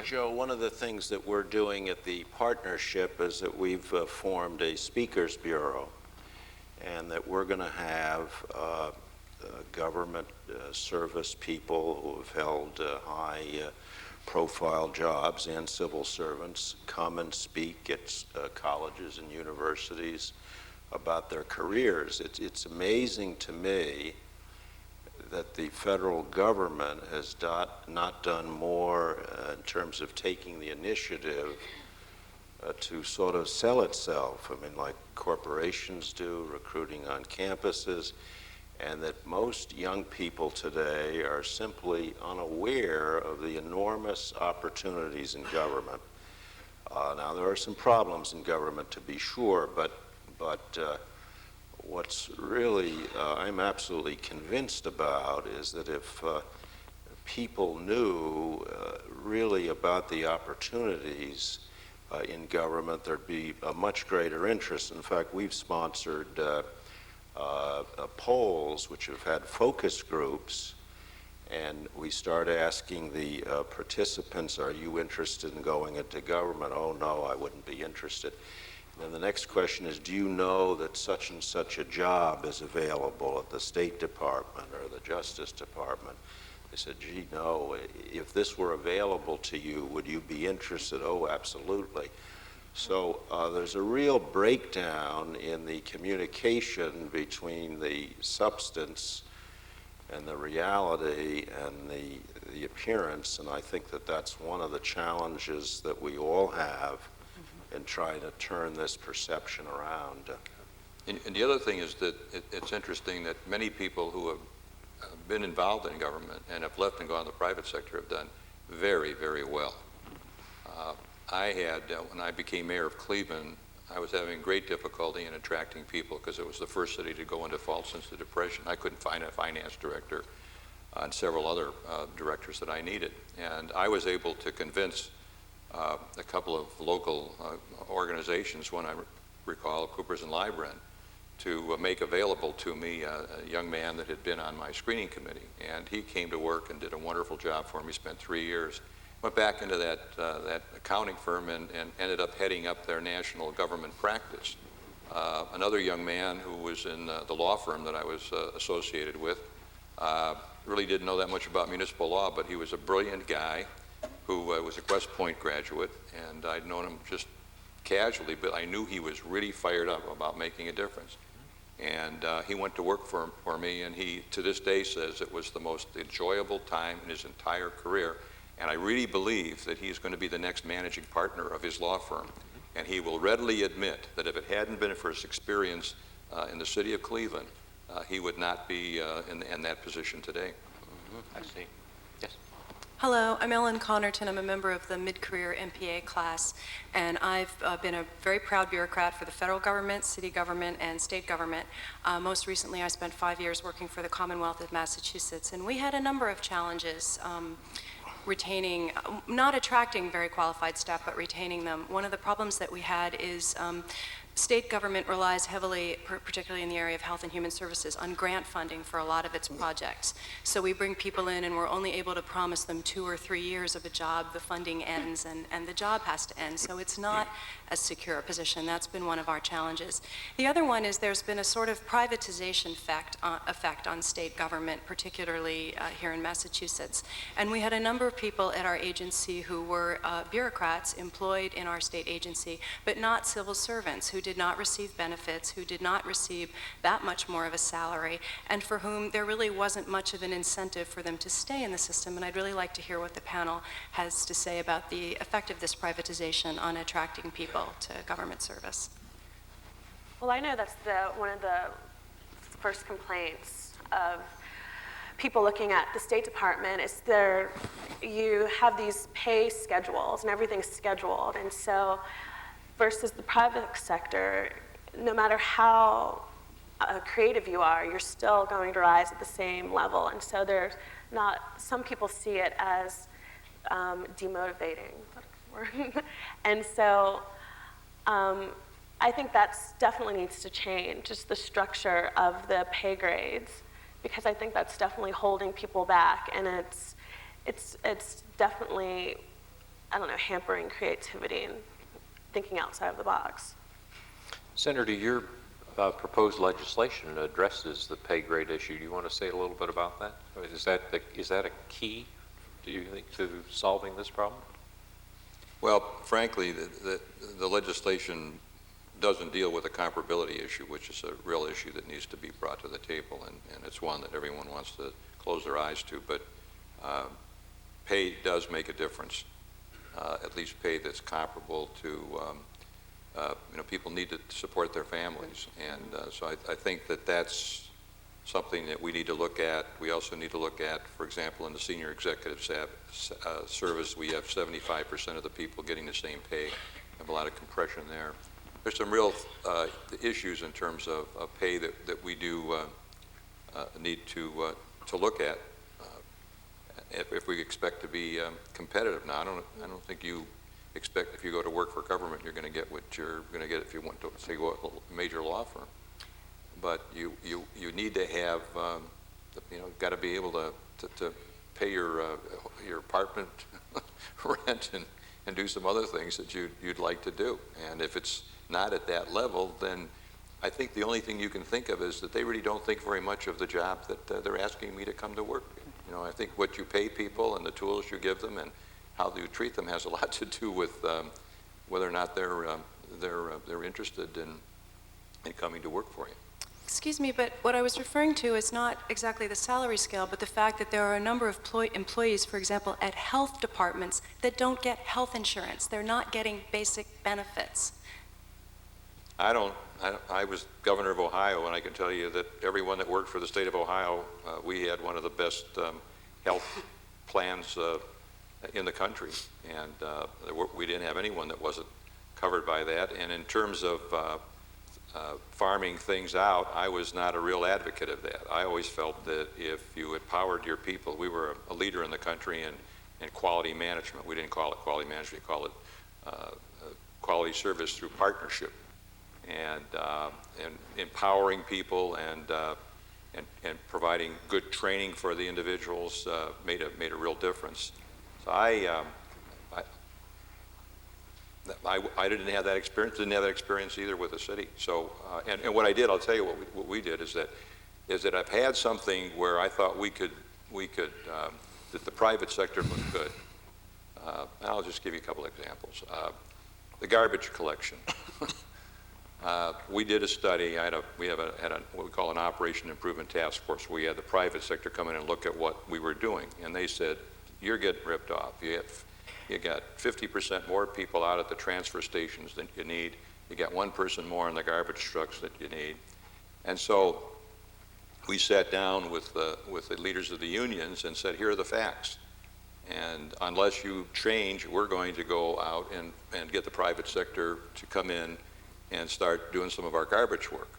Joe, one of the things that we're doing at the partnership is that we've formed a speakers bureau, and that we're going to have government service people who have held high profile jobs and civil servants come and speak at colleges and universities about their careers. It's amazing to me that the federal government has not done more in terms of taking the initiative to sort of sell itself. I mean, like corporations do, recruiting on campuses, and that most young people today are simply unaware of the enormous opportunities in government. Now, there are some problems in government, to be sure, but what's really I'm absolutely convinced about is that if people knew really about the opportunities in government, there'd be a much greater interest. In fact, we've sponsored polls which have had focus groups, and we start asking the participants, are you interested in going into government? Oh, no, I wouldn't be interested. And the next question is, do you know that such and such a job is available at the State Department or the Justice Department? They said, gee, no, if this were available to you, would you be interested? Oh, absolutely. So there's a real breakdown in the communication between the substance and the reality and the appearance, and I think that that's one of the challenges that we all have in trying to turn this perception around. And the other thing is that it's interesting that many people who have been involved in government and have left and gone to the private sector have done very, very well. I had, when I became mayor of Cleveland, I was having great difficulty in attracting people because it was the first city to go into default since the Depression. I couldn't find a finance director and several other directors that I needed. And I was able to convince a couple of local organizations, one I recall, Coopers and Libren, to make available to me a young man that had been on my screening committee. And he came to work and did a wonderful job for me, spent 3 years. Went back into that accounting firm and ended up heading up their national government practice. Another young man who was in the law firm that I was associated with really didn't know that much about municipal law, but he was a brilliant guy who was a West Point graduate, and I'd known him just casually, but I knew he was really fired up about making a difference. And he went to work for me, and he, to this day, says it was the most enjoyable time in his entire career. And I really believe that he's going to be the next managing partner of his law firm. And he will readily admit that if it hadn't been for his experience in the city of Cleveland, he would not be in that position today. I see. Yes. Hello, I'm Ellen Connerton. I'm a member of the mid-career MPA class, and I've been a very proud bureaucrat for the federal government, city government, and state government. Most recently, I spent 5 years working for the Commonwealth of Massachusetts, and we had a number of challenges retaining, not attracting very qualified staff, but retaining them. One of the problems that we had is state government relies heavily, particularly in the area of health and human services, on grant funding for a lot of its projects. So we bring people in and we're only able to promise them 2 or 3 years of a job. The funding ends and the job has to end. So it's not a secure position. That's been one of our challenges. The other one is there's been a sort of privatization effect on state government, particularly here in Massachusetts. And we had a number of people at our agency who were bureaucrats employed in our state agency, but not civil servants, who did not receive benefits, who did not receive that much more of a salary, and for whom there really wasn't much of an incentive for them to stay in the system. And I'd really like to hear what the panel has to say about the effect of this privatization on attracting people to government service. Well, I know that's one of the first complaints of people looking at the State Department is you have these pay schedules and everything's scheduled. And so versus the private sector, no matter how creative you are, you're still going to rise at the same level. And so some people see it as demotivating. And so I think that's definitely needs to change, just the structure of the pay grades, because I think that's definitely holding people back, and it's definitely, I don't know, hampering creativity and thinking outside of the box. Senator, your proposed legislation addresses the pay grade issue. Do you want to say a little bit about that? Is that a key, do you think, to solving this problem? Well, frankly, the legislation doesn't deal with the comparability issue, which is a real issue that needs to be brought to the table, and it's one that everyone wants to close their eyes to. But pay does make a difference, at least pay that's comparable to, people need to support their families. And so I think that that's something that we need to look at. We also need to look at, for example, in the senior executive service, we have 75% of the people getting the same pay. We have a lot of compression there. There's some real issues in terms of pay that we do need to look at if we expect to be competitive. Now, I don't think you expect if you go to work for government you're going to get what you're going to get if you want to say go to a major law firm. But you need to have got to be able to pay your apartment rent and do some other things that you'd like to do. And if it's not at that level, then I think the only thing you can think of is that they really don't think very much of the job that they're asking me to come to work. I think what you pay people and the tools you give them and how you treat them has a lot to do with whether or not they're interested in coming to work for you. Excuse me, but what I was referring to is not exactly the salary scale, but the fact that there are a number of employees, for example, at health departments that don't get health insurance. They're not getting basic benefits. I was governor of Ohio, and I can tell you that everyone that worked for the state of Ohio, we had one of the best health plans in the country, and we didn't have anyone that wasn't covered by that. And in terms of farming things out, I was not a real advocate of that. I always felt that if you empowered your people, we were a leader in the country in quality management. We didn't call it quality management, we call it quality service through partnership. And empowering people and providing good training for the individuals made a real difference. So I didn't have that experience. Didn't have that experience either with the city. So and what I did, I'll tell you what we did is that I've had something where I thought we could that the private sector looked good. I'll just give you a couple examples. The garbage collection. We did a study. We had what we call an Operation Improvement Task Force. We had the private sector come in and look at what we were doing, and they said, "You're getting ripped off. You got 50% more people out at the transfer stations than you need. You got one person more in the garbage trucks that you need." And so we sat down with the leaders of the unions and said, "Here are the facts. And unless you change, we're going to go out and get the private sector to come in and start doing some of our garbage work."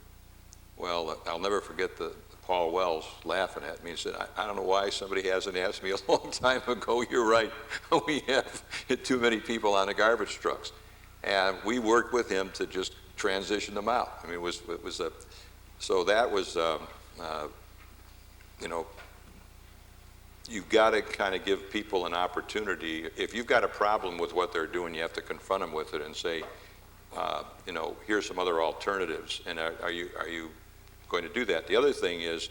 Well, I'll never forget Paul Wells laughing at me and said, I don't know why somebody hasn't asked me a long time ago. You're right. We have too many people on the garbage trucks. And we worked with him to just transition them out. I mean, so that was, you've got to kind of give people an opportunity. If you've got a problem with what they're doing, you have to confront them with it and say, here's some other alternatives, and are you going to do that? The other thing is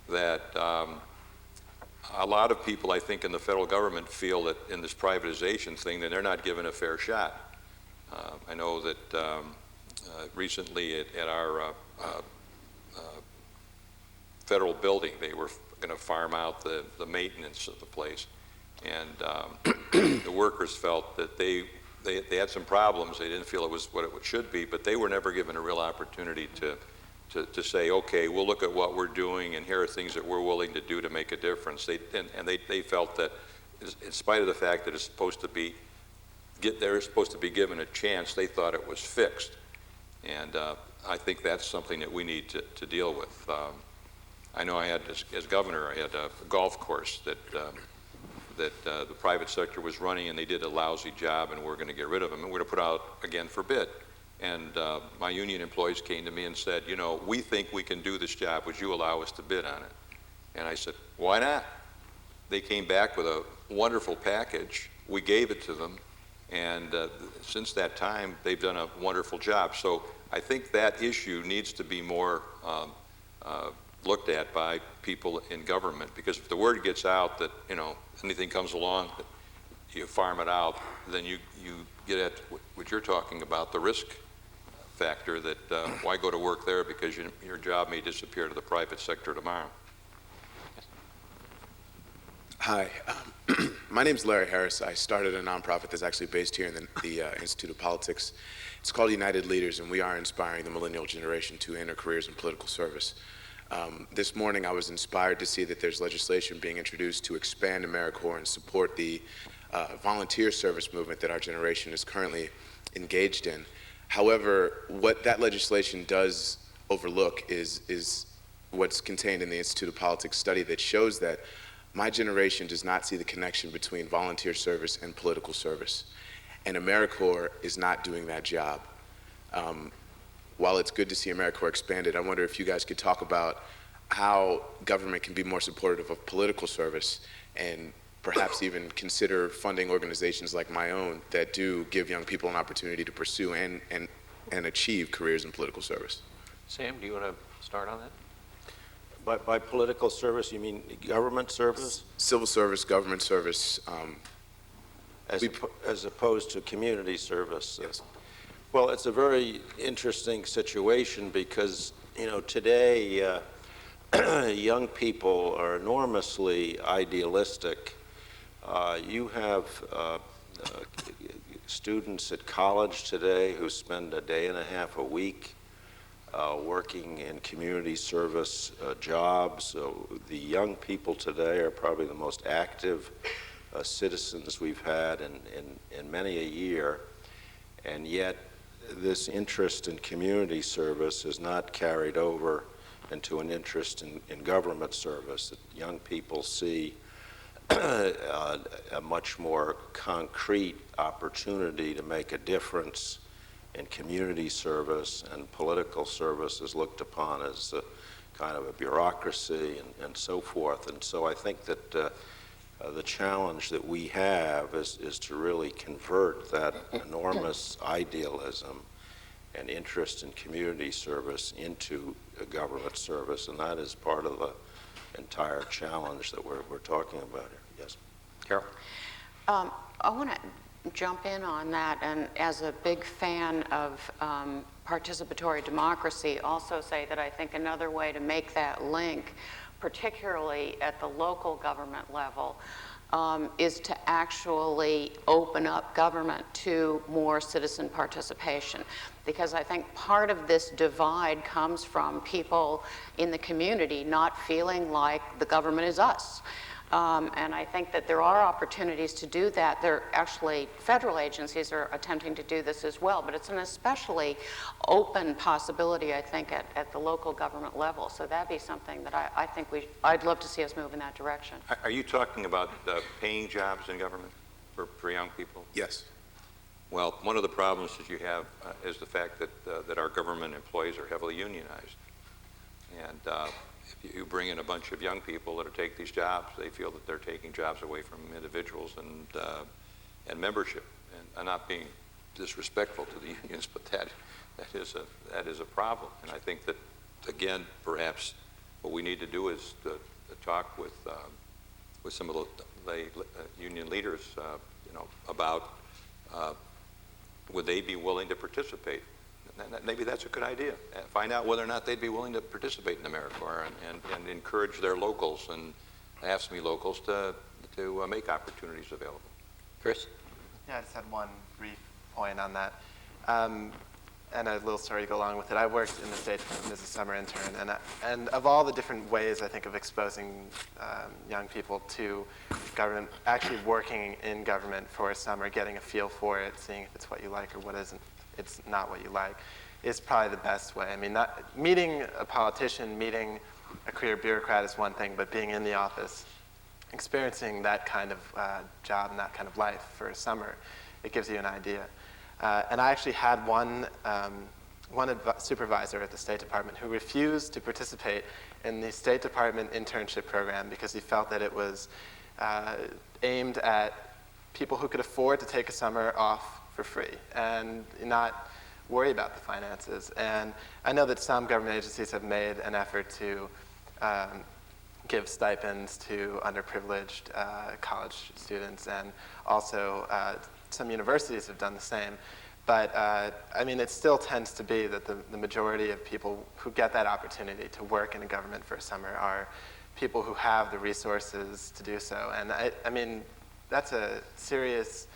that a lot of people, I think, in the federal government feel that in this privatization thing that they're not given a fair shot. I know that recently at our federal building. They were going to farm out the maintenance of the place. And the workers felt that they had some problems. They didn't feel it was what it should be, but they were never given a real opportunity to say, okay, we'll look at what we're doing, and here are things that we're willing to do to make a difference. They felt that, in spite of the fact that it's supposed to be, they're supposed to be given a chance, they thought it was fixed. And I think that's something that we need to deal with. I know I had, as governor, I had a golf course that the private sector was running, and they did a lousy job, and we're going to get rid of them, and we're going to put out again for bid. And my union employees came to me and said, you know, we think we can do this job. Would you allow us to bid on it? And I said, why not? They came back with a wonderful package. We gave it to them, and since that time, they've done a wonderful job. So I think that issue needs to be more looked at by people in government, because if the word gets out that, you know, anything comes along, that you farm it out, then you get at what you're talking about, the risk factor, that why go to work there, because your job may disappear to the private sector tomorrow. Hi, my name is Larry Harris. I started a nonprofit that's actually based here in the Institute of Politics. It's called United Leaders, and we are inspiring the millennial generation to enter careers in political service. This morning I was inspired to see that there's legislation being introduced to expand AmeriCorps and support the volunteer service movement that our generation is currently engaged in. However, what that legislation does overlook is what's contained in the Institute of Politics study that shows that my generation does not see the connection between volunteer service and political service. And AmeriCorps is not doing that job. While it's good to see AmeriCorps expanded, I wonder if you guys could talk about how government can be more supportive of political service, and perhaps even consider funding organizations like my own that do give young people an opportunity to pursue and achieve careers in political service. Sam, do you want to start on that? By political service, you mean government service? Civil service, government service. As opposed to community service? Yes. Well, it's a very interesting situation because, you know, today young people are enormously idealistic. You have students at college today who spend a day and a half a week working in community service jobs. So the young people today are probably the most active citizens we've had in many a year, and yet this interest in community service is not carried over into an interest in government service. Young people see a much more concrete opportunity to make a difference in community service, and political service is looked upon as a kind of a bureaucracy and so forth. And so I think that the challenge that we have is to really convert that enormous idealism and interest in community service into a government service, and that is part of the entire challenge that we're talking about here. Yes. Carol? I want to jump in on that, and as a big fan of participatory democracy, also say that I think another way to make that link, particularly at the local government level, is to actually open up government to more citizen participation. Because I think part of this divide comes from people in the community not feeling like the government is us. And I think that there are opportunities to do that. There actually, federal agencies are attempting to do this as well, but it's an especially open possibility, I think, at the local government level. So that'd be something that I think I'd love to see us move in that direction. Are you talking about paying jobs in government for young people? Yes. Well, one of the problems that you have is the fact that our government employees are heavily unionized. And if you bring in a bunch of young people that take these jobs, they feel that they're taking jobs away from individuals and membership. And I'm not being disrespectful to the unions, but that is a problem. And I think that, again, perhaps what we need to do is to talk with some of the union leaders, about would they be willing to participate? maybe that's a good idea. Find out whether or not they'd be willing to participate in AmeriCorps and encourage their locals and AFSCME locals to make opportunities available. Chris? Yeah, I just had one brief point on that. And a little story to go along with it. I worked in the State Department as a summer intern, and of all the different ways, I think, of exposing young people to government, actually working in government for a summer, getting a feel for it, seeing if it's what you like or what isn't, it's not what you like, is probably the best way. I mean, meeting a politician, meeting a career bureaucrat is one thing, but being in the office, experiencing that kind of job and that kind of life for a summer, it gives you an idea. And I actually had one supervisor at the State Department who refused to participate in the State Department internship program because he felt that it was aimed at people who could afford to take a summer off for free and not worry about the finances. And I know that some government agencies have made an effort to give stipends to underprivileged college students, and also some universities have done the same. But I mean, it still tends to be that the majority of people who get that opportunity to work in a government for a summer are people who have the resources to do so. And I mean, that's a serious,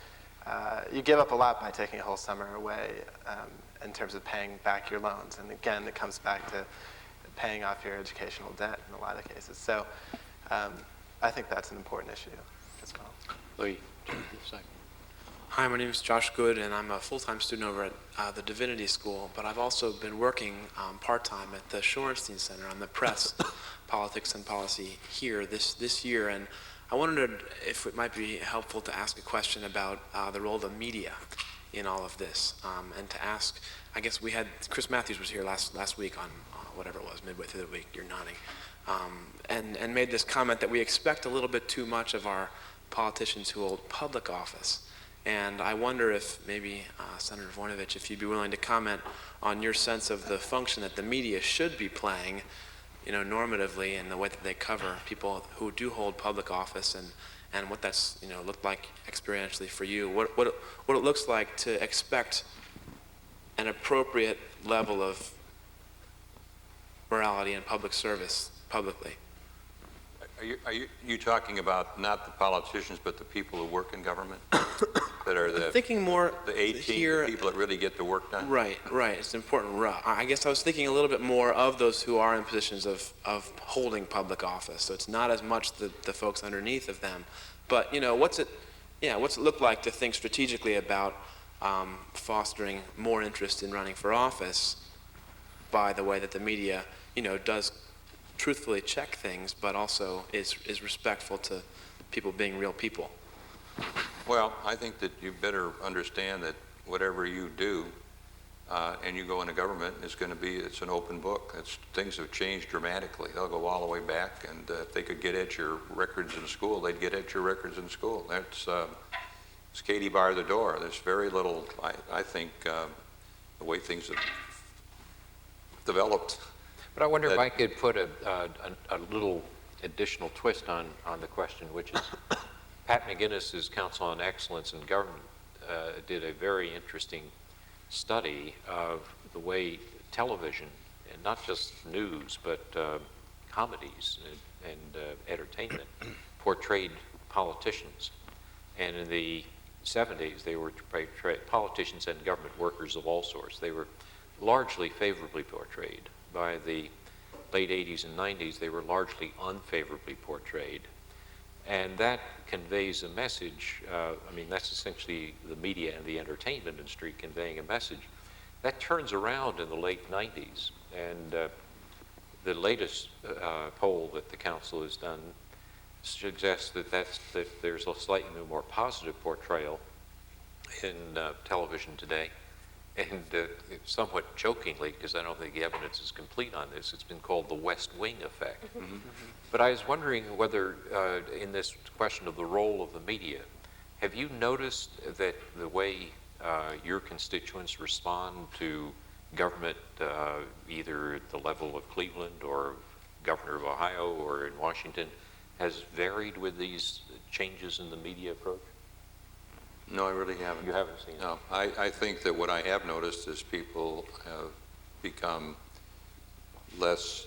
you give up a lot by taking a whole summer away in terms of paying back your loans. And again, it comes back to paying off your educational debt in a lot of cases. So I think that's an important issue as well. Lee, Hi, my name is Josh Good, and I'm a full-time student over at the Divinity School, but I've also been working part-time at the Shorenstein Center on the press, politics and policy here this year, and I wondered if it might be helpful to ask a question about the role of the media in all of this, and to ask, I guess we had, Chris Matthews was here last week on whatever it was, midway through the week, you're nodding, and made this comment that we expect a little bit too much of our politicians who hold public office. And I wonder if maybe, Senator Voinovich, if you'd be willing to comment on your sense of the function that the media should be playing, normatively in the way that they cover people who do hold public office, and what that's, looked like experientially for you. What it looks like to expect an appropriate level of morality and public service publicly. Are you talking about not the politicians, but the people who work in government? That are thinking more the 18 here, people that really get the work done? Right. It's important. I guess I was thinking a little bit more of those who are in positions of holding public office. So it's not as much the folks underneath of them. But, what's it look like to think strategically about fostering more interest in running for office by the way that the media, does truthfully check things, but also is respectful to people being real people? Well, I think that you better understand that whatever you do and you go into government, it's an open book. Things have changed dramatically. They'll go all the way back, and if they could get at your records in school, they'd get at your records in school. It's Katie bar the door. There's very little, I think, the way things have developed. But I wonder if I could put a little additional twist on the question, which is Pat McGinnis's Council on Excellence in Government did a very interesting study of the way television, and not just news, but comedies and entertainment, portrayed politicians. And in the 70s, they were politicians and government workers of all sorts. They were largely favorably portrayed. By the late 80s and 90s, they were largely unfavorably portrayed. And that conveys a message. That's essentially the media and the entertainment industry conveying a message. That turns around in the late 90s. And the latest poll that the council has done suggests that there's a slightly more positive portrayal in television today. And somewhat jokingly, because I don't think the evidence is complete on this, it's been called the West Wing effect. Mm-hmm. But I was wondering whether, in this question of the role of the media, have you noticed that the way your constituents respond to government, either at the level of Cleveland or Governor of Ohio or in Washington, has varied with these changes in the media approach? No, I really haven't. You haven't seen it? No, I think that what I have noticed is people have become less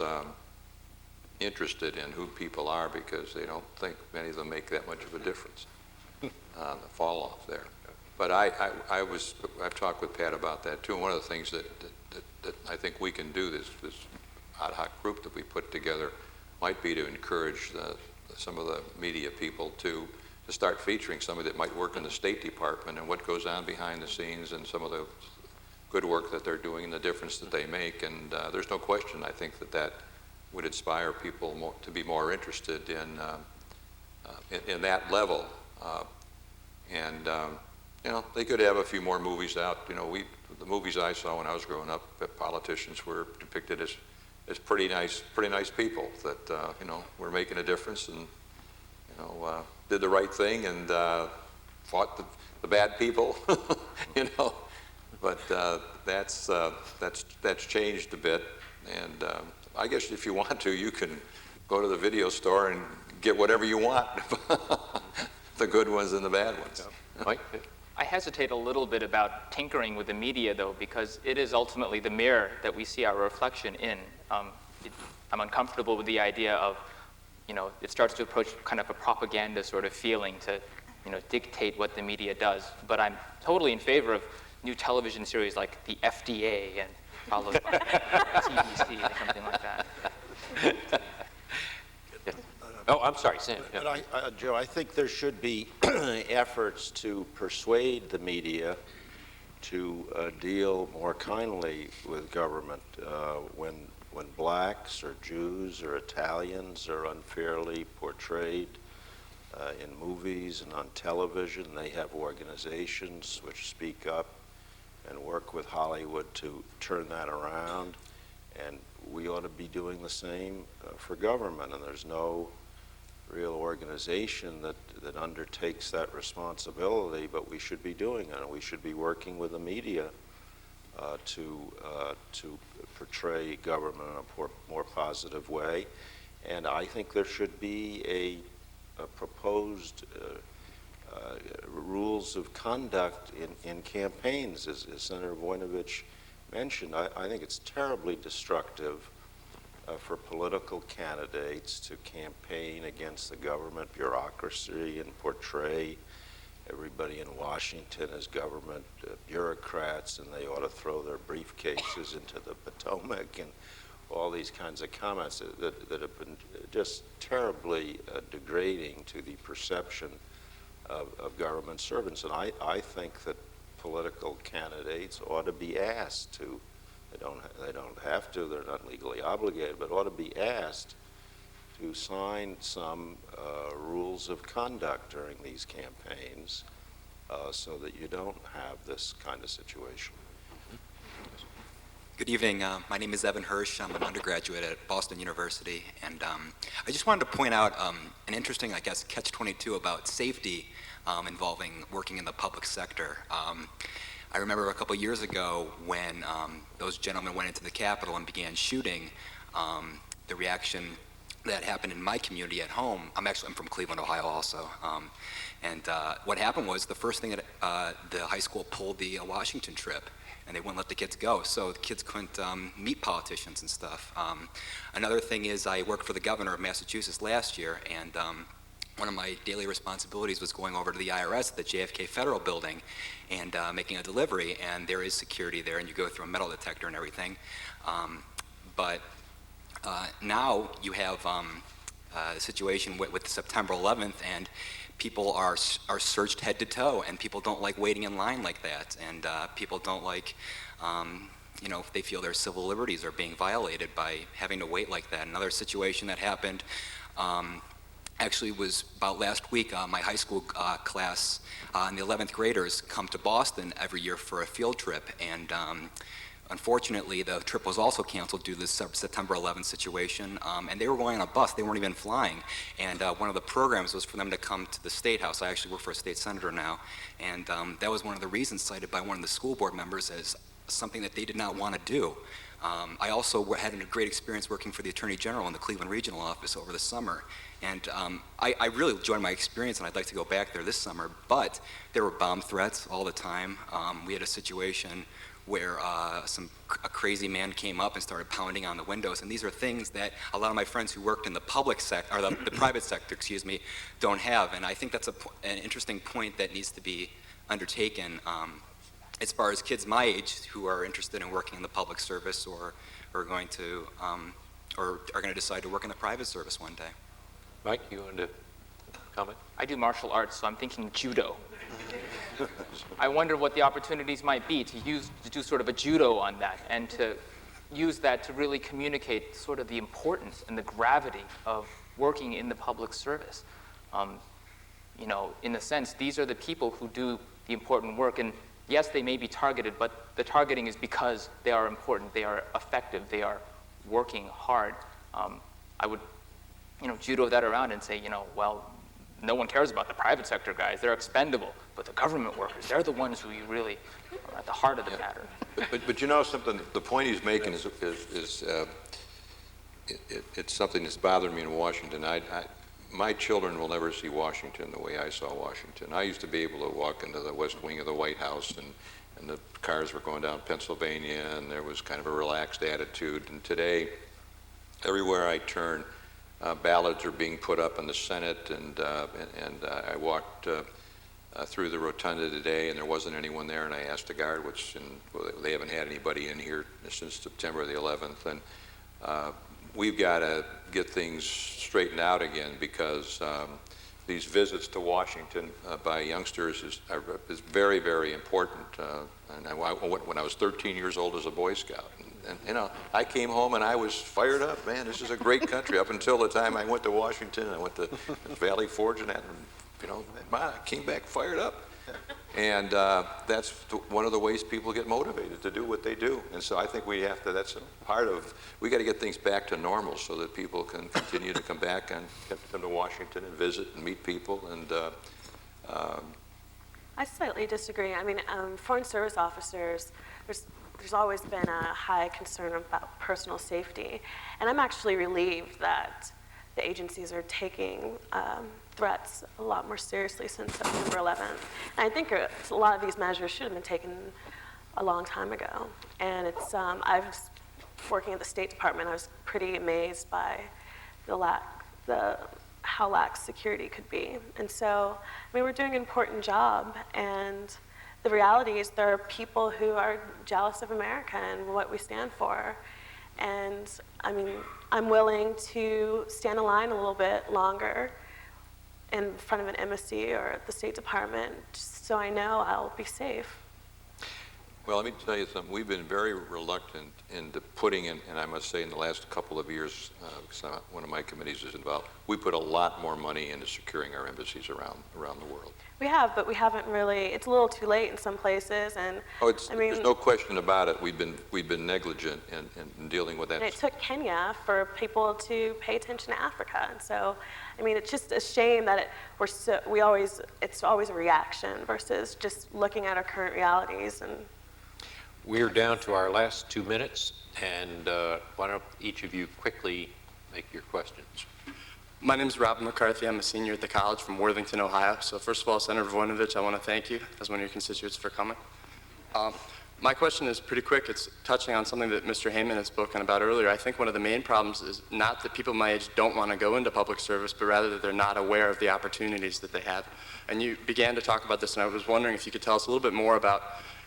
interested in who people are because they don't think many of them make that much of a difference. The fall off there. But I've talked with Pat about that too. And one of the things that I think we can do, this ad hoc group that we put together, might be to encourage some of the media people to start featuring somebody that might work in the State Department and what goes on behind the scenes and some of the good work that they're doing and the difference that they make. And there's no question, I think, that would inspire people to be more interested in that level. You know, they could have a few more movies out. You know, the movies I saw when I was growing up, politicians were depicted as pretty nice people that you know, were making a difference and you know, did the right thing and fought the bad people. You know, but that's changed a bit. And I guess if you want to, you can go to the video store and get whatever you want, the good ones and the bad ones. Mike? I hesitate a little bit about tinkering with the media, though, because it is ultimately the mirror that we see our reflection in. I'm uncomfortable with the idea of, you know, it starts to approach kind of a propaganda sort of feeling to, you know, dictate what the media does. But I'm totally in favor of new television series like the FDA and followed by CDC or something like that. Oh, I'm sorry, Sam. Yeah. But Joe, I think there should be efforts to persuade the media to deal more kindly with government when blacks or Jews or Italians are unfairly portrayed in movies and on television. They have organizations which speak up and work with Hollywood to turn that around. And we ought to be doing the same for government. And there's no real organization that undertakes that responsibility, but we should be doing it. And we should be working with the media to portray government in a more positive way. And I think there should be a proposed rules of conduct in campaigns, as Senator Voinovich mentioned. I think it's terribly destructive for political candidates to campaign against the government bureaucracy and portray everybody in Washington as government bureaucrats, and they ought to throw their briefcases into the Potomac, and all these kinds of comments that have been just terribly degrading to the perception of government servants. And I think that political candidates ought to be asked to, they don't have to, they're not legally obligated, but ought to be asked to sign some rules of conduct during these campaigns so that you don't have this kind of situation. Good evening. My name is Evan Hirsch. I'm an undergraduate at Boston University, and I just wanted to point out an interesting, I guess, catch-22 about safety involving working in the public sector. I remember a couple years ago when those gentlemen went into the Capitol and began shooting, the reaction that happened in my community at home. I'm from Cleveland, Ohio also. And what happened was the first thing that the high school pulled the Washington trip, and they wouldn't let the kids go, so the kids couldn't meet politicians and stuff. Another thing is I worked for the governor of Massachusetts last year, and one of my daily responsibilities was going over to the IRS at the JFK Federal Building and making a delivery, and there is security there, and you go through a metal detector and everything. But now you have a situation with the September 11th, and people are searched head to toe, and people don't like waiting in line like that, and people don't like, you know, they feel their civil liberties are being violated by having to wait like that. Another situation that happened actually was about last week. My high school class and the 11th graders come to Boston every year for a field trip, and unfortunately, the trip was also canceled due to the September 11th situation, and they were going on a bus. They weren't even flying, and one of the programs was for them to come to the State House. I actually work for a state senator now, and that was one of the reasons cited by one of the school board members as something that they did not want to do. I also had a great experience working for the Attorney General in the Cleveland Regional Office over the summer. And I really enjoyed my experience, and I'd like to go back there this summer, but there were bomb threats all the time. We had a situation where a crazy man came up and started pounding on the windows, and these are things that a lot of my friends who worked in the public sector, or the private sector, excuse me, don't have. And I think that's an interesting point that needs to be undertaken as far as kids my age who are interested in working in the public service or are going to decide to work in the private service one day. Mike, you want to comment? I do martial arts, so I'm thinking judo. I wonder what the opportunities might be to do sort of a judo on that and to use that to really communicate sort of the importance and the gravity of working in the public service. You know, in a sense, these are the people who do the important work, and yes, they may be targeted, but the targeting is because they are important, they are effective, they are working hard. I would, judo that around and say, well, no one cares about the private sector guys. They're expendable. But the government workers, they're the ones who you really are at the heart of the matter. But you know something, the point he's making is it's something that's bothered me in Washington. My children will never see Washington the way I saw Washington. I used to be able to walk into the West Wing of the White House, and the cars were going down Pennsylvania, and there was kind of a relaxed attitude. And today, everywhere I turn, ballots are being put up in the Senate, and I walked through the rotunda today, and there wasn't anyone there, and I asked the guard, they haven't had anybody in here since September the 11th, and we've got to get things straightened out again, because these visits to Washington by youngsters is very, very important. And when I was 13 years old as a Boy Scout, and I came home and I was fired up. Man, this is a great country. Up until the time I went to Washington, I went to Valley Forge and that, I came back fired up. And that's one of the ways people get motivated to do what they do. And so I think we got to get things back to normal so that people can continue to come back and come to Washington and visit and meet people. And I slightly disagree. I mean, foreign service officers, there's always been a high concern about personal safety. And I'm actually relieved that the agencies are taking threats a lot more seriously since September 11th. And I think a lot of these measures should have been taken a long time ago. And it's, I was working at the State Department, I was pretty amazed by how lax security could be. And so, we're doing an important job, and the reality is there are people who are jealous of America and what we stand for. And I'm willing to stand in line a little bit longer in front of an embassy or at the State Department, just so I know I'll be safe. well, let me tell you something. We've been very reluctant into putting in, and I must say in the last couple of years, because one of my committees is involved, we put a lot more money into securing our embassies around the world. We have, but we haven't really. It's a little too late in some places, and there's no question about it. We've been negligent in dealing with that. And it took Kenya for people to pay attention to Africa, and so, it's just a shame that it's always a reaction versus just looking at our current realities. And we're down to our last 2 minutes, and why don't each of you quickly make your questions? My name is Rob Mccarthy. I'm a senior at the college from Worthington, Ohio. So first of all, Senator Voinovich, I want to thank you as one of your constituents for coming. My question is pretty quick. It's touching on something that Mr. Heyman had spoken about earlier. I think one of the main problems is not that people my age don't want to go into public service, but rather that they're not aware of the opportunities that they have. And you began to talk about this, and I was wondering if you could tell us a little bit more about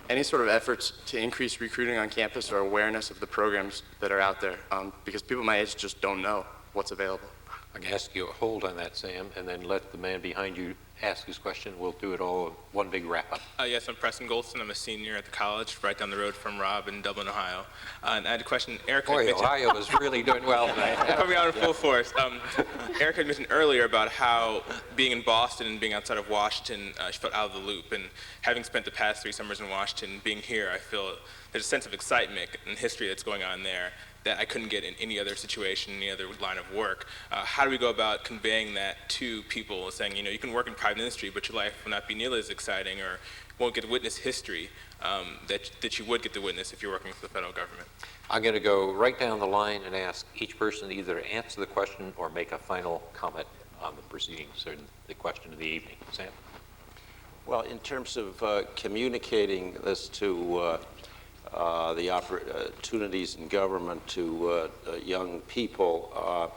any sort of efforts to increase recruiting on campus or awareness of the programs that are out there, because people my age just don't know what's available. I can ask you a hold on that, Sam, and then let the man behind you ask his question. We'll do it all in one big wrap-up. Yes, I'm Preston Goldston. I'm a senior at the college right down the road from Rob in Dublin, Ohio. And I had a question. Eric had mentioned, Ohio is really doing well tonight. Coming out in full force. Eric had mentioned earlier about how being in Boston and being outside of Washington, she felt out of the loop. And having spent the past 3 summers in Washington, being here, I feel there's a sense of excitement and history that's going on there that I couldn't get in any other situation, any other line of work. How do we go about conveying that to people, saying, you can work in private industry, but your life will not be nearly as exciting, or won't get to witness history that you would get to witness if you're working for the federal government? I'm going to go right down the line and ask each person to either answer the question or make a final comment on the proceedings or the question of the evening. Sam? Well, in terms of communicating this to the opportunities in government to young people,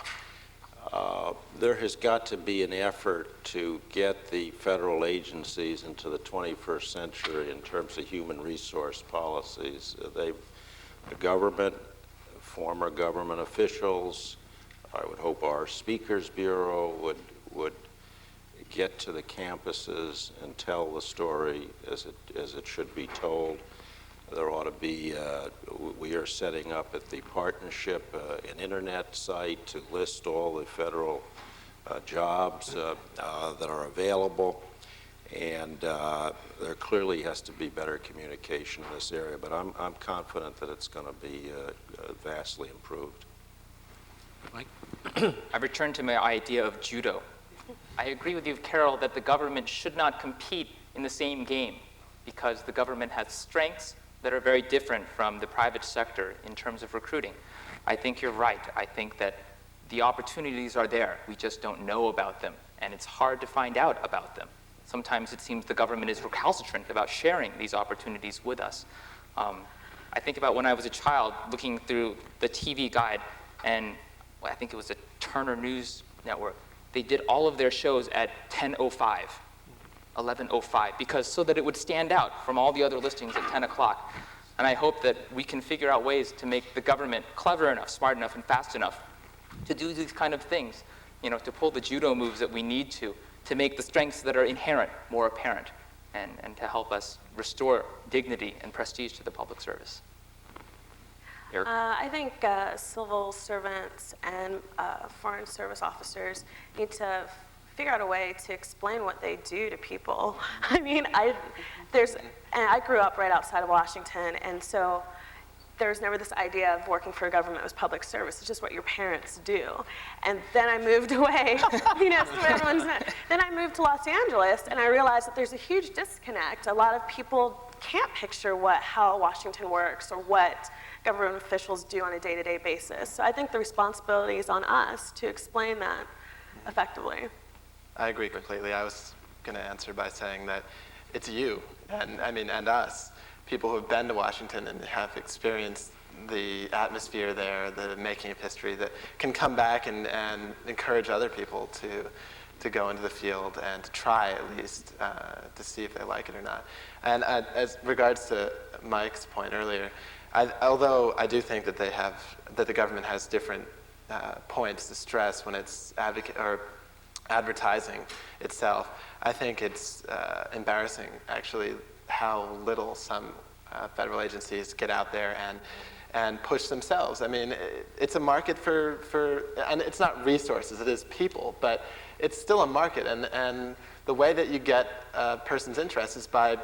there has got to be an effort to get the federal agencies into the 21st century in terms of human resource policies. The government, former government officials, I would hope our Speakers Bureau would get to the campuses and tell the story as it should be told. There ought to be, we are setting up at the partnership an internet site to list all the federal jobs that are available. And there clearly has to be better communication in this area, but I'm confident that it's going to be vastly improved. Mike? I return to my idea of judo. I agree with you, Carol, that the government should not compete in the same game because the government has strengths that are very different from the private sector in terms of recruiting. I think you're right. I think that the opportunities are there. We just don't know about them, and it's hard to find out about them. Sometimes it seems the government is recalcitrant about sharing these opportunities with us. I think about when I was a child looking through the TV guide, and I think it was the Turner News Network. They did all of their shows at 10:05, 11:05, because so that it would stand out from all the other listings at 10 o'clock. And I hope that we can figure out ways to make the government clever enough, smart enough, and fast enough to do these kind of things, to pull the judo moves that we need to make the strengths that are inherent more apparent, and to help us restore dignity and prestige to the public service. Eric? I think civil servants and foreign service officers need to figure out a way to explain what they do to people. I mean, I grew up right outside of Washington, and so there's never this idea of working for a government as public service. It's just what your parents do. And then I moved away, so everyone's not. Then I moved to Los Angeles, and I realized that there's a huge disconnect. A lot of people can't picture how Washington works or what government officials do on a day-to-day basis. So I think the responsibility is on us to explain that effectively. I agree completely. I was going to answer by saying that it's you, and us, people who have been to Washington and have experienced the atmosphere there, the making of history, that can come back and encourage other people to go into the field and to try at least to see if they like it or not. And as regards to Mike's point earlier, although I do think that the government has different points to stress when it's advertising itself, I think it's embarrassing, actually, how little some federal agencies get out there and push themselves. I mean, it's a market for and it's not resources, it is people, but it's still a market, and the way that you get a person's interest is by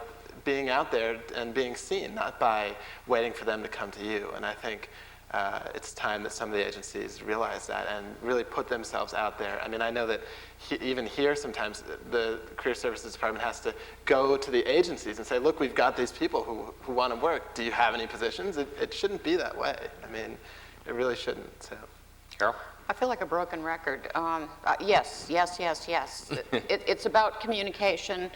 being out there and being seen, not by waiting for them to come to you. And I think it's time that some of the agencies realize that and really put themselves out there. I mean, I know that even here sometimes the Career Services Department has to go to the agencies and say, look, we've got these people who want to work. Do you have any positions? It shouldn't be that way. I mean, it really shouldn't. So. Carol? I feel like a broken record. Yes. It's about communication.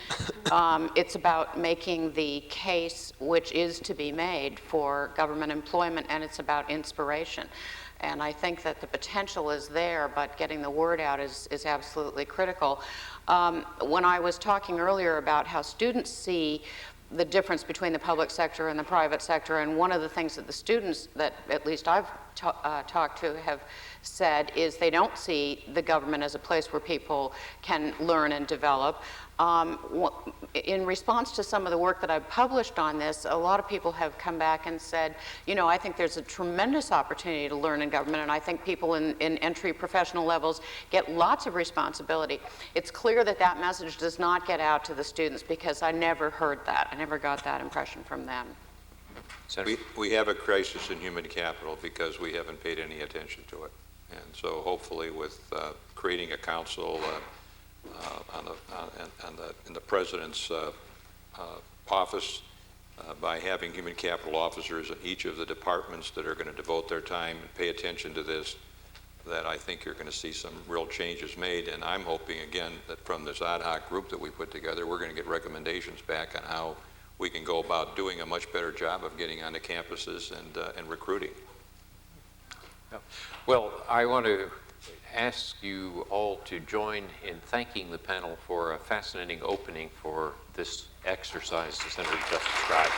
It's about making the case which is to be made for government employment, and it's about inspiration. And I think that the potential is there, but getting the word out is absolutely critical. When I was talking earlier about how students see the difference between the public sector and the private sector, and one of the things that the students that at least I've talked to have said is they don't see the government as a place where people can learn and develop. In response to some of the work that I've published on this, a lot of people have come back and said, I think there's a tremendous opportunity to learn in government, and I think people in entry professional levels get lots of responsibility. It's clear that that message does not get out to the students because I never heard that. I never got that impression from them. Senator? We have a crisis in human capital because we haven't paid any attention to it. And so hopefully with creating a council in the president's office, by having human capital officers in each of the departments that are going to devote their time and pay attention to this, that I think you're going to see some real changes made. And I'm hoping, again, that from this ad hoc group that we put together, we're going to get recommendations back on how we can go about doing a much better job of getting onto campuses and recruiting. Well, I want to ask you all to join in thanking the panel for a fascinating opening for this exercise the Senator just described.